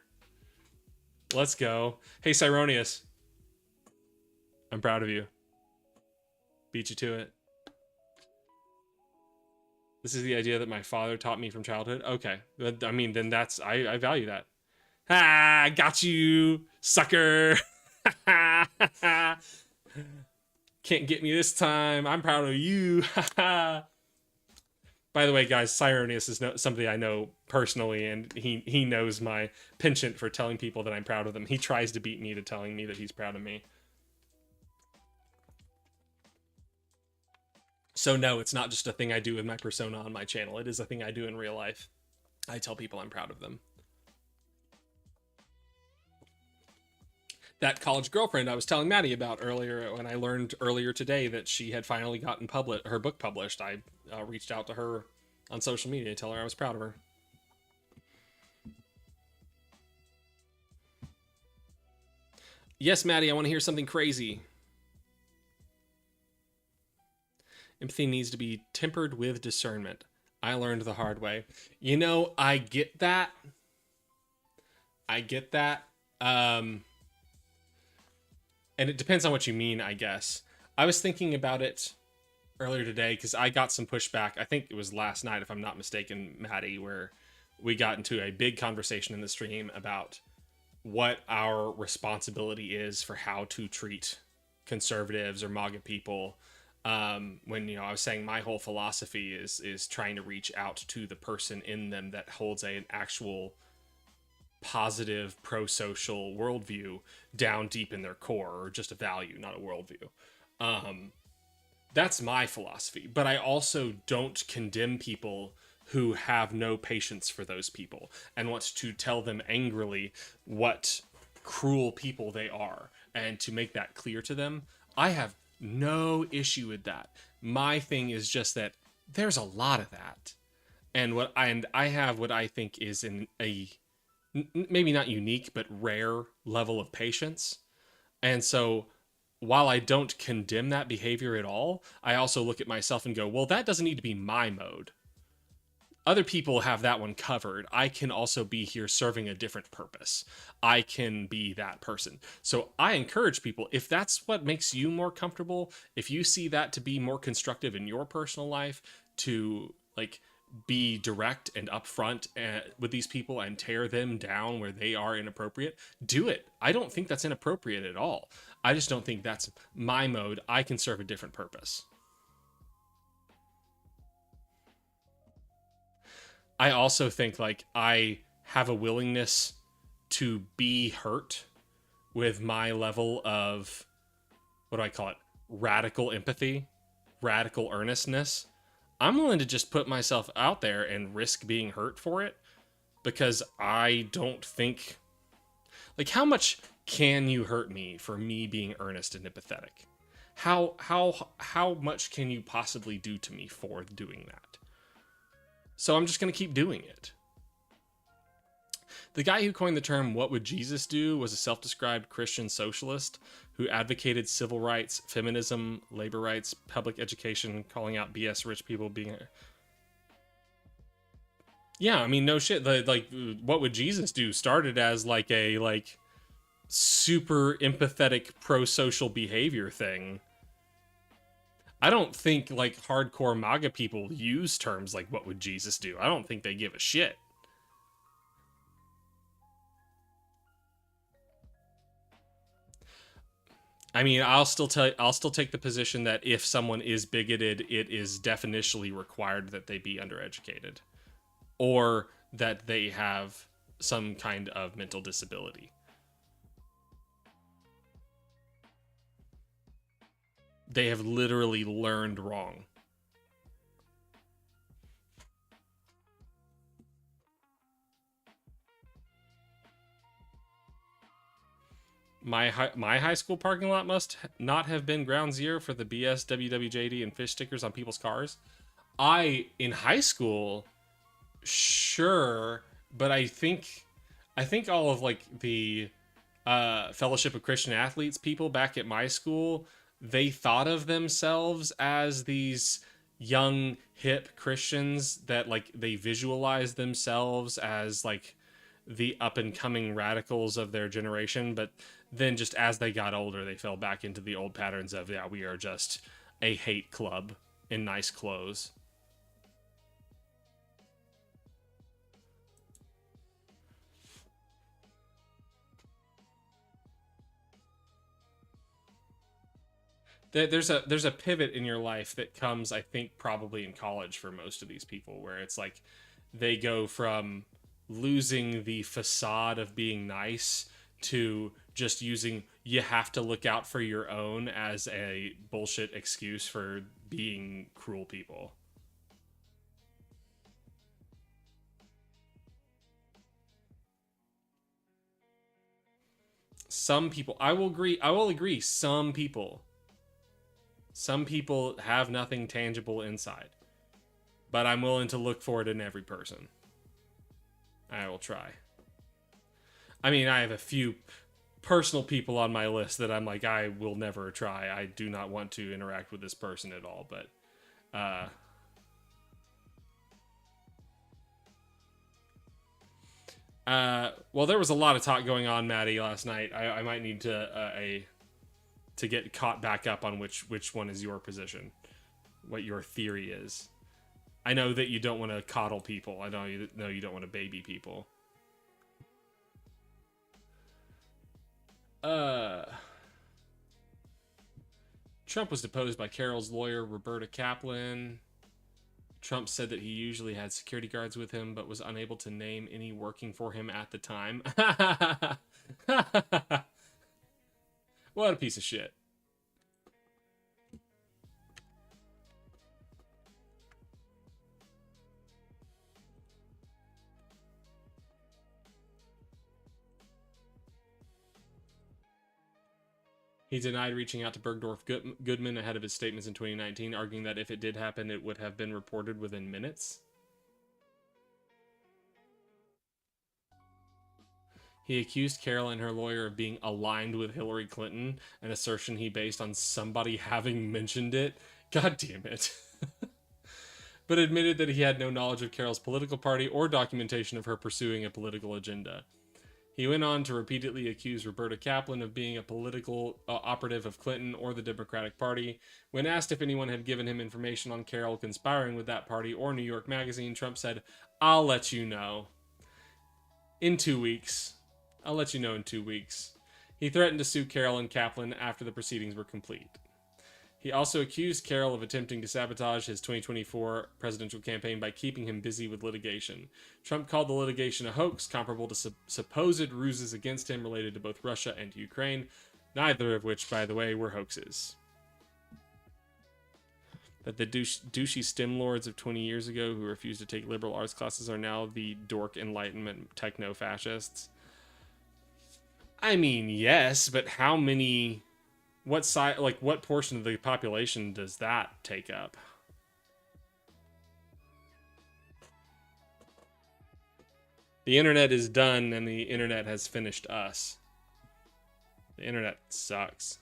Let's go. Hey, Cyronius. I'm proud of you. Beat you to it. This is the idea that my father taught me from childhood. Okay. I mean, then that's... I value that. Ah, got you, sucker. Can't get me this time. I'm proud of you. By the way, guys, Cyronius is somebody I know personally, and he knows my penchant for telling people that I'm proud of them. He tries to beat me to telling me that he's proud of me. So no, it's not just a thing I do with my persona on my channel. It is a thing I do in real life. I tell people I'm proud of them. That college girlfriend I was telling Maddie about earlier, when I learned earlier today that she had finally gotten her book published, I reached out to her on social media to tell her I was proud of her. Yes, Maddie, I want to hear something crazy. Empathy needs to be tempered with discernment. I learned the hard way. You know, I get that. And it depends on what you mean, I guess. I was thinking about it earlier today because I got some pushback. I think it was last night, if I'm not mistaken, Maddie, where we got into a big conversation in the stream about what our responsibility is for how to treat conservatives or MAGA people. When, you know, I was saying my whole philosophy is trying to reach out to the person in them that holds an actual positive pro-social worldview down deep in their core, or just a value, not a worldview. That's my philosophy, but I also don't condemn people who have no patience for those people and want to tell them angrily what cruel people they are and to make that clear to them. I have no issue with that. My thing is just that there's a lot of that, and I have what I think is maybe not unique, but rare level of patience. And so while I don't condemn that behavior at all, I also look at myself and go, well, that doesn't need to be my mode. Other people have that one covered. I can also be here serving a different purpose. I can be that person. So I encourage people, if that's what makes you more comfortable, if you see that to be more constructive in your personal life, to like be direct and upfront with these people and tear them down where they are inappropriate, do it. I don't think that's inappropriate at all. I just don't think that's my mode. I can serve a different purpose. I also think like I have a willingness to be hurt with my level of, what do I call it? Radical empathy, radical earnestness. I'm willing to just put myself out there and risk being hurt for it, because I don't think, like, how much can you hurt me for me being earnest and empathetic? How much can you possibly do to me for doing that? So I'm just going to keep doing it. The guy who coined the term "what would Jesus do" was a self-described Christian socialist who advocated civil rights, feminism, labor rights, public education, calling out BS rich people being... Yeah, I mean, no shit. Like, "what would Jesus do" started as like a super empathetic pro-social behavior thing. I don't think like hardcore MAGA people use terms like "what would Jesus do." I don't think they give a shit. I mean, I'll still take the position that if someone is bigoted, it is definitionally required that they be undereducated, or that they have some kind of mental disability. They have literally learned wrong. My high school parking lot must not have been ground zero for the BS, WWJD, and fish stickers on people's cars. In high school, sure, but I think all of like the Fellowship of Christian Athletes people back at my school, they thought of themselves as these young hip Christians that like they visualized themselves as like the up and coming radicals of their generation, but then just as they got older they fell back into the old patterns of, yeah, we are just a hate club in nice clothes. There's a pivot in your life that comes, I think, probably in college for most of these people, where it's like they go from losing the facade of being nice to just using "you have to look out for your own" as a bullshit excuse for being cruel people. Some people, I will agree, some people have nothing tangible inside, but I'm willing to look for it in every person. I will try. I mean, I have a few personal people on my list that I'm like, I will never try. I do not want to interact with this person at all. But well, there was a lot of talk going on, Maddie, last night. I might need to get caught back up on which one is your position, what your theory is. I know that you don't want to coddle people. I know you don't want to baby people. Trump was deposed by Carol's lawyer, Roberta Kaplan. Trump said that he usually had security guards with him, but was unable to name any working for him at the time. What a piece of shit. He denied reaching out to Bergdorf Goodman ahead of his statements in 2019, arguing that if it did happen, it would have been reported within minutes. He accused Carol and her lawyer of being aligned with Hillary Clinton, an assertion he based on somebody having mentioned it. God damn it. But admitted that he had no knowledge of Carol's political party or documentation of her pursuing a political agenda. He went on to repeatedly accuse Roberta Kaplan of being a political operative of Clinton or the Democratic Party. When asked if anyone had given him information on Carol conspiring with that party or New York Magazine, Trump said, "I'll let you know in 2 weeks. I'll let you know in 2 weeks." He threatened to sue Carol and Kaplan after the proceedings were complete. He also accused Carroll of attempting to sabotage his 2024 presidential campaign by keeping him busy with litigation. Trump called the litigation a hoax comparable to supposed ruses against him related to both Russia and Ukraine, neither of which, by the way, were hoaxes. That the douchey STEM lords of 20 years ago who refused to take liberal arts classes are now the dork Enlightenment techno-fascists. I mean, yes, but how many... What side, like, what portion of the population does that take up? The internet is done, and the internet has finished us. The internet sucks.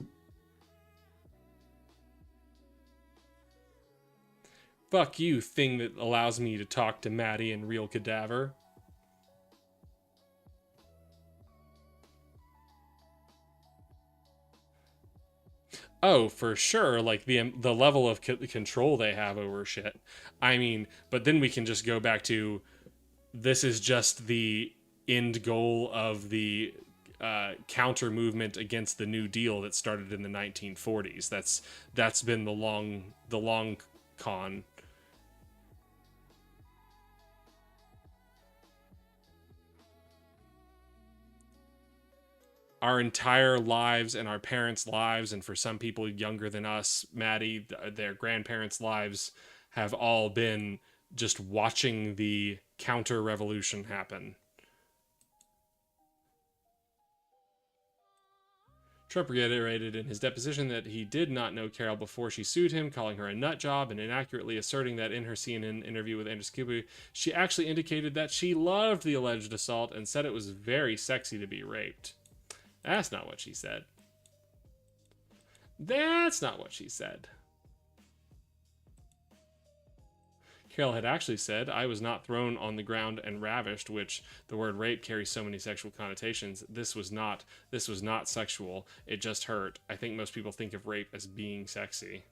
Fuck you, thing that allows me to talk to Maddie and Real Cadaver. Oh, for sure. Like the level of control they have over shit. I mean, but then we can just go back to this is just the end goal of the counter movement against the New Deal that started in the 1940s. That's been the long con. Our entire lives and our parents' lives, and for some people younger than us, Maddie, their grandparents' lives have all been just watching the counter-revolution happen. Trump reiterated in his deposition that he did not know Carol before she sued him, calling her a nut job and inaccurately asserting that in her CNN interview with Andrew Scooby, she actually indicated that she loved the alleged assault and said it was very sexy to be raped. That's not what she said. That's not what she said. Carol had actually said, I was not thrown on the ground and ravished, which the word rape carries so many sexual connotations. This was not sexual. It just hurt. I think most people think of rape as being sexy.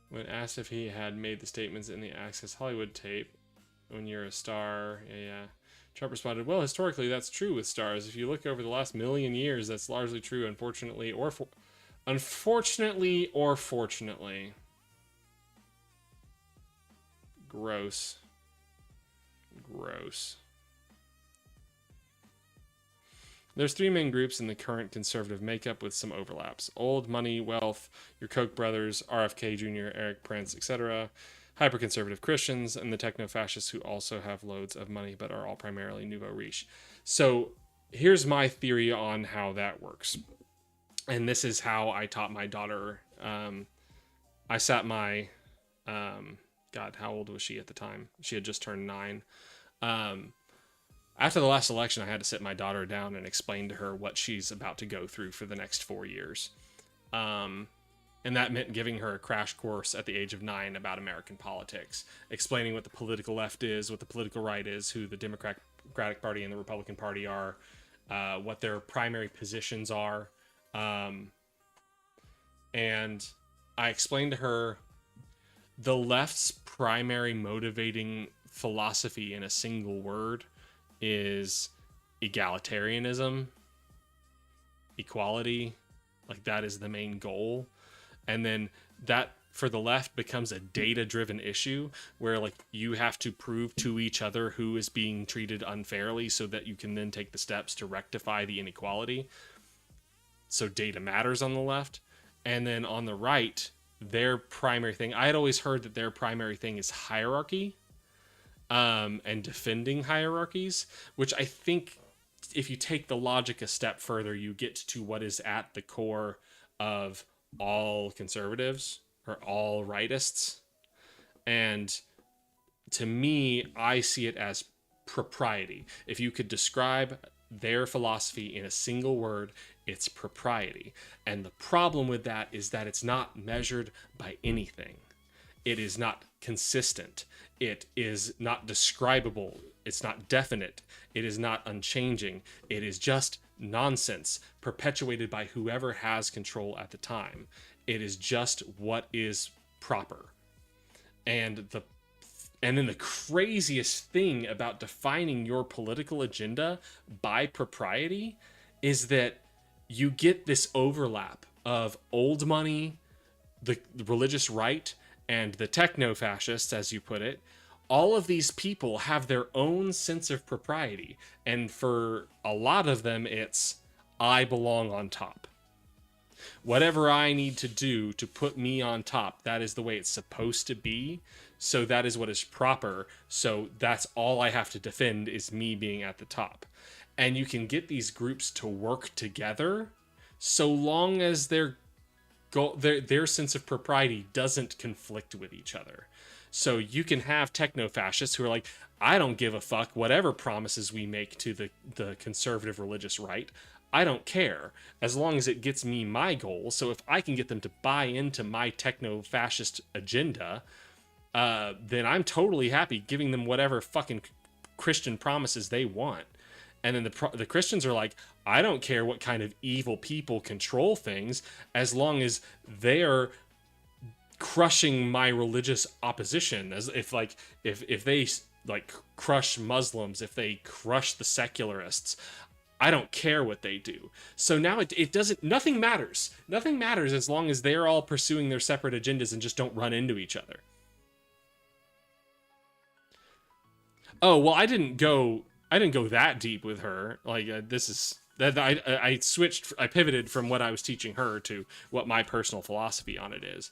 When asked if he had made the statements in the Access Hollywood tape, when you're a star, yeah. Trump responded, well, historically, that's true with stars. If you look over the last million years, that's largely true, unfortunately or fortunately. Gross. Gross. There's three main groups in the current conservative makeup with some overlaps. Old money, wealth, your Koch brothers, RFK Jr., Eric Prince, etc. Hyper-conservative Christians, and the techno-fascists who also have loads of money but are all primarily nouveau riche. So here's my theory on how that works. And this is how I taught my daughter. I sat my... God, how old was she at the time? She had just turned 9. After the last election, I had to sit my daughter down and explain to her what she's about to go through for the next 4 years. And that meant giving her a crash course at the age of 9 about American politics, explaining what the political left is, what the political right is, who the Democratic Party and the Republican Party are, what their primary positions are. And I explained to her the left's primary motivating philosophy in a single word is egalitarianism, equality, like that is the main goal. And then that for the left becomes a data-driven issue where like you have to prove to each other who is being treated unfairly so that you can then take the steps to rectify the inequality. So data matters on the left. And then on the right, their primary thing, I had always heard that their primary thing is hierarchy. And defending hierarchies, which I think if you take the logic a step further, you get to what is at the core of all conservatives or all rightists. And to me, I see it as propriety. If you could describe their philosophy in a single word, it's propriety. And the problem with that is that it's not measured by anything. It is not consistent. It is not describable. It's not definite. It is not unchanging. It is just nonsense perpetuated by whoever has control at the time. It is just what is proper. And then the craziest thing about defining your political agenda by propriety is that you get this overlap of old money, the religious right, and the techno-fascists, as you put it. All of these people have their own sense of propriety. And for a lot of them, it's, I belong on top. Whatever I need to do to put me on top, that is the way it's supposed to be. So that is what is proper. So that's all I have to defend is me being at the top. And you can get these groups to work together so long as their sense of propriety doesn't conflict with each other. So you can have techno-fascists who are like, I don't give a fuck whatever promises we make to the conservative religious right. I don't care as long as it gets me my goal. So if I can get them to buy into my techno-fascist agenda, then I'm totally happy giving them whatever fucking Christian promises they want. And then the Christians are like, I don't care what kind of evil people control things as long as they're crushing my religious opposition. As if they like crush Muslims, if they crush the secularists, I don't care what they do. So now it doesn't, nothing matters. Nothing matters as long as they're all pursuing their separate agendas and just don't run into each other. Oh, well, I didn't go that deep with her. Like I pivoted from what I was teaching her to what my personal philosophy on it is.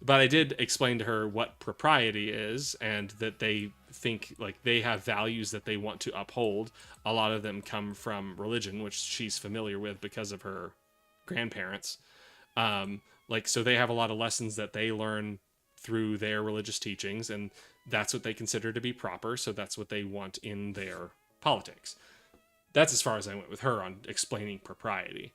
But I did explain to her what propriety is, and that they think like they have values that they want to uphold. A lot of them come from religion, which she's familiar with because of her grandparents. Like, so they have a lot of lessons that they learn through their religious teachings, and that's what they consider to be proper. So that's what they want in their politics. That's as far as I went with her on explaining propriety.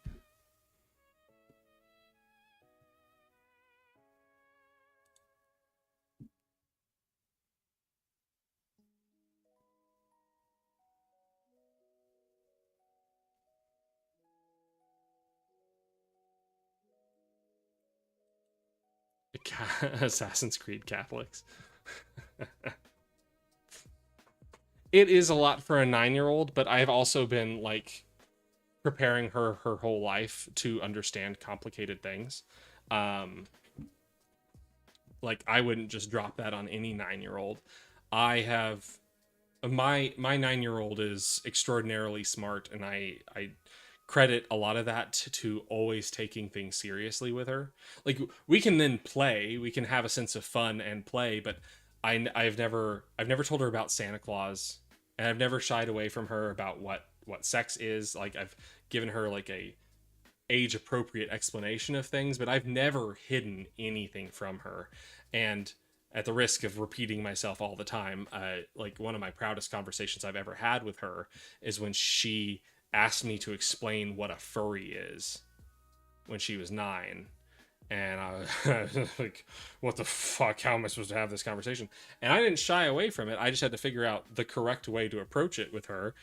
Assassin's Creed Catholics. It is a lot for a 9-year-old, but I've also been like preparing her whole life to understand complicated things. Um, like I wouldn't just drop that on any 9-year-old. I have my 9-year-old is extraordinarily smart, and I credit a lot of that to always taking things seriously with her. Like we can then play, we can have a sense of fun and play, but I've never told her about Santa Claus, and I've never shied away from her about what sex is. Like I've given her like a age appropriate explanation of things, but I've never hidden anything from her. And at the risk of repeating myself all the time, like one of my proudest conversations I've ever had with her is when she asked me to explain what a furry is when she was 9. And I was like, what the fuck? How am I supposed to have this conversation? And I didn't shy away from it. I just had to figure out the correct way to approach it with her,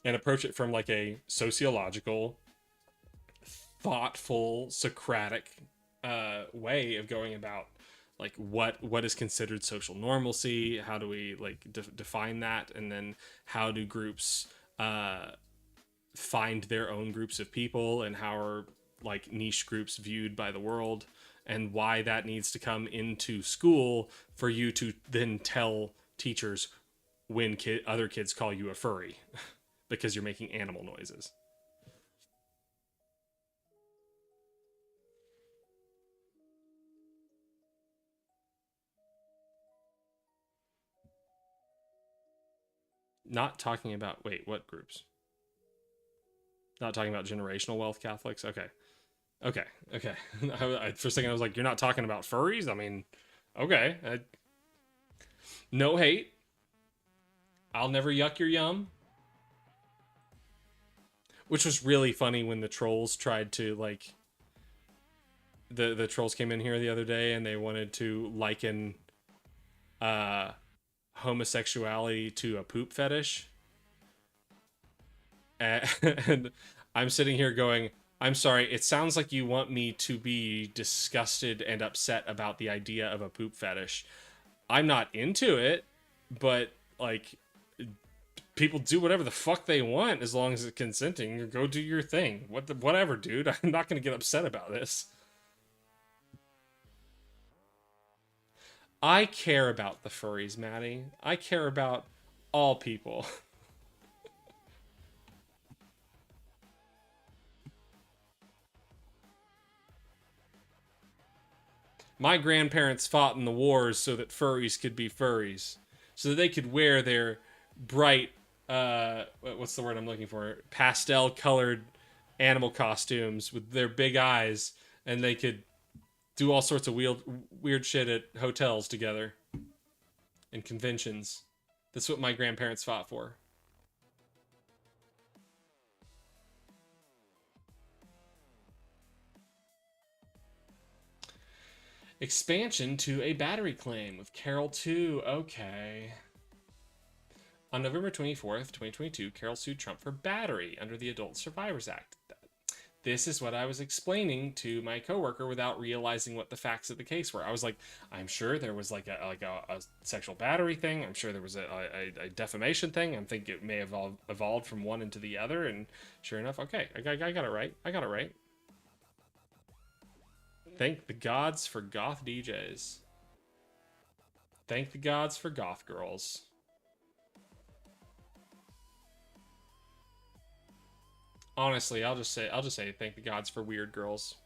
and approach it from like a sociological, thoughtful, Socratic way of going about like what is considered social normalcy. How do we like define that, and then how do groups find their own groups of people, and how are like niche groups viewed by the world, and why that needs to come into school for you to then tell teachers when other kids call you a furry because you're making animal noises. Not talking about, wait, what groups? Not talking about generational wealth Catholics. Okay, okay, okay. For a second, I was like, you're not talking about furries. I mean, okay. No hate. I'll never yuck your yum. Which was really funny when the trolls tried to like the trolls came in here the other day, and they wanted to liken uh homosexuality to a poop fetish. And I'm sitting here going, I'm sorry, it sounds like you want me to be disgusted and upset about the idea of a poop fetish. I'm not into it, but like people do whatever the fuck they want as long as it's consenting. Go do your thing. Whatever, dude. I'm not gonna get upset about this. I care about the furries, Maddie. I care about all people. My grandparents fought in the wars so that furries could be furries, so that they could wear their bright, what's the word I'm looking for? Pastel colored animal costumes with their big eyes, and they could do all sorts of weird shit at hotels together and conventions. That's what my grandparents fought for. Expansion to a battery claim with Carol 2. Okay. On November 24th, 2022, Carol sued Trump for battery under the Adult Survivors Act. This is what I was explaining to my coworker without realizing what the facts of the case were. I was like, I'm sure there was like a sexual battery thing. I'm sure there was a defamation thing. I'm thinking it may have evolved from one into the other. And sure enough, okay, I got it right. I got it right. Thank the gods for goth DJs. Thank the gods for goth girls. Honestly, I'll just say thank the gods for weird girls.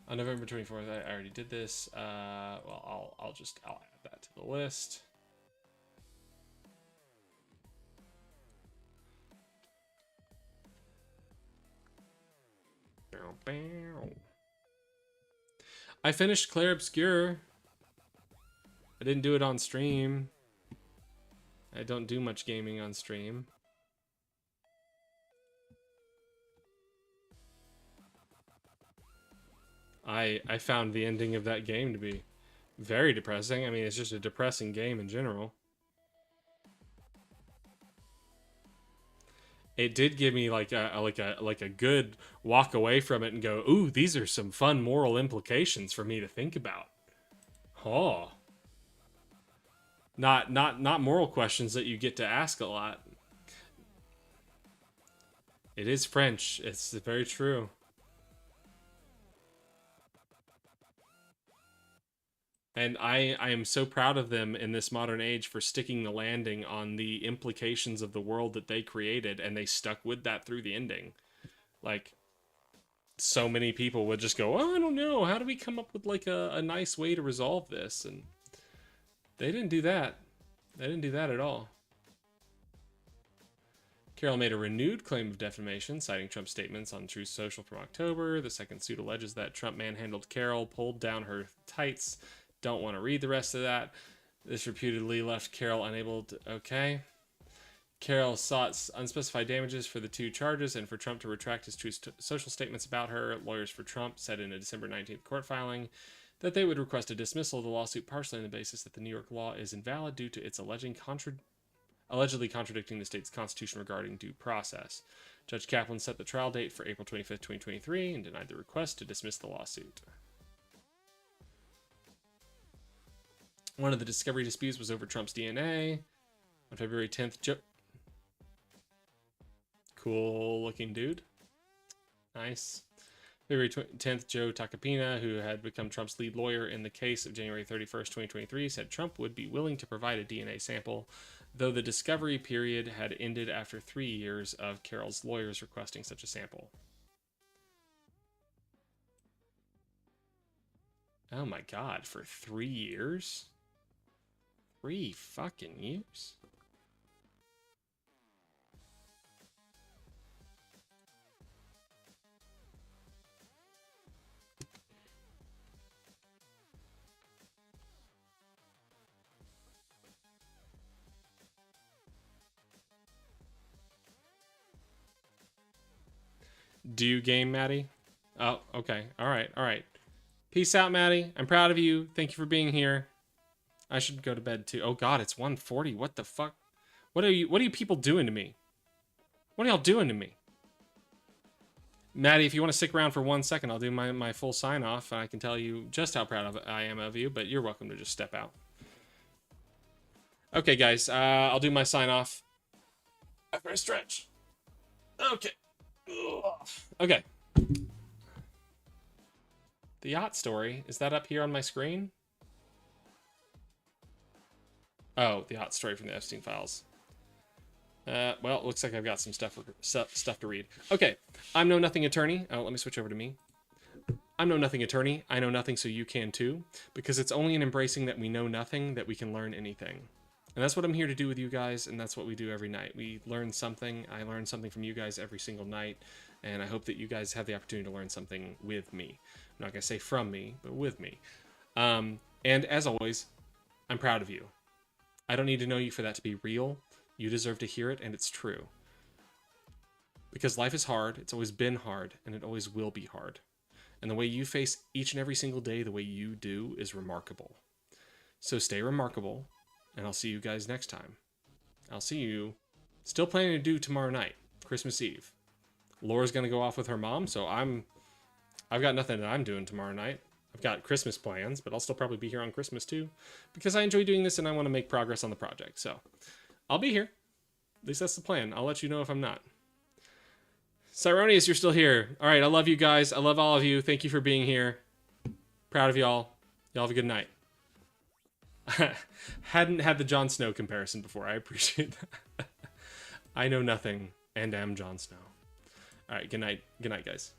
On November 24th, I already did this. Well, I'll add that to the list. I finished Claire Obscure. I didn't do it on stream. I don't do much gaming on stream. I found the ending of that game to be very depressing. I mean, it's just a depressing game in general. It did give me like a good walk away from it and go, ooh, these are some fun moral implications for me to think about. Oh. Not moral questions that you get to ask a lot. It is French. It's very true. And I am so proud of them in this modern age for sticking the landing on the implications of the world that they created, and they stuck with that through the ending. Like, so many people would just go, oh, I don't know, how do we come up with like a nice way to resolve this? And they didn't do that. They didn't do that at all. Carol made a renewed claim of defamation, citing Trump's statements on Truth Social from October. The second suit alleges that Trump manhandled Carol, pulled down her tights. Don't want to read the rest of that. This reputedly left Carol unable to... Okay. Carol sought unspecified damages for the two charges and for Trump to retract his Truth Social statements about her. Lawyers for Trump said in a December 19th court filing that they would request a dismissal of the lawsuit partially on the basis that the New York law is invalid due to its allegedly contradicting the state's constitution regarding due process. Judge Kaplan set the trial date for April 25th, 2023 and denied the request to dismiss the lawsuit. One of the discovery disputes was over Trump's DNA. On February 10th, cool looking dude. Nice. February 10th, Joe Tacopina, who had become Trump's lead lawyer in the case of January 31st, 2023, said Trump would be willing to provide a DNA sample, though the discovery period had ended after 3 years of Carol's lawyers requesting such a sample. Oh my God, for 3 years? 3 fucking years? Do you game, Maddie? Oh, okay. All right. All right. Peace out, Maddie. I'm proud of you. Thank you for being here. I should go to bed too. Oh God, it's 1:40. What the fuck? What are you people doing to me? What are y'all doing to me? Maddie, if you want to stick around for 1 second, I'll do my full sign off and I can tell you just how proud I am of you, but you're welcome to just step out. Okay, guys, I'll do my sign off after a stretch. Okay. Ugh. Okay. The yacht story, is that up here on my screen? Oh, the yacht story from the Epstein files. Well, it looks like I've got some stuff to read. Okay, I'm No Nothing Attorney. Oh, let me switch over to me. I'm No Nothing Attorney. I know nothing, so you can too. Because it's only in embracing that we know nothing that we can learn anything. And that's what I'm here to do with you guys, and that's what we do every night. We learn something. I learn something from you guys every single night, and I hope that you guys have the opportunity to learn something with me. I'm not going to say from me, but with me. And as always, I'm proud of you. I don't need to know you for that to be real. You deserve to hear it, and it's true. Because life is hard, it's always been hard, and it always will be hard. And the way you face each and every single day the way you do is remarkable. So stay remarkable, and I'll see you guys next time. I'll see you still planning to do tomorrow night, Christmas Eve. Laura's going to go off with her mom, so I've got nothing that I'm doing tomorrow night. I've got Christmas plans, but I'll still probably be here on Christmas too, because I enjoy doing this and I want to make progress on the project. So I'll be here. At least that's the plan. I'll let you know if I'm not. Cyronius, you're still here. All right, I love you guys. I love all of you. Thank you for being here. Proud of y'all. Y'all have a good night. Hadn't had the Jon Snow comparison before. I appreciate that. I know nothing and am Jon Snow. All right, good night. Good night, guys.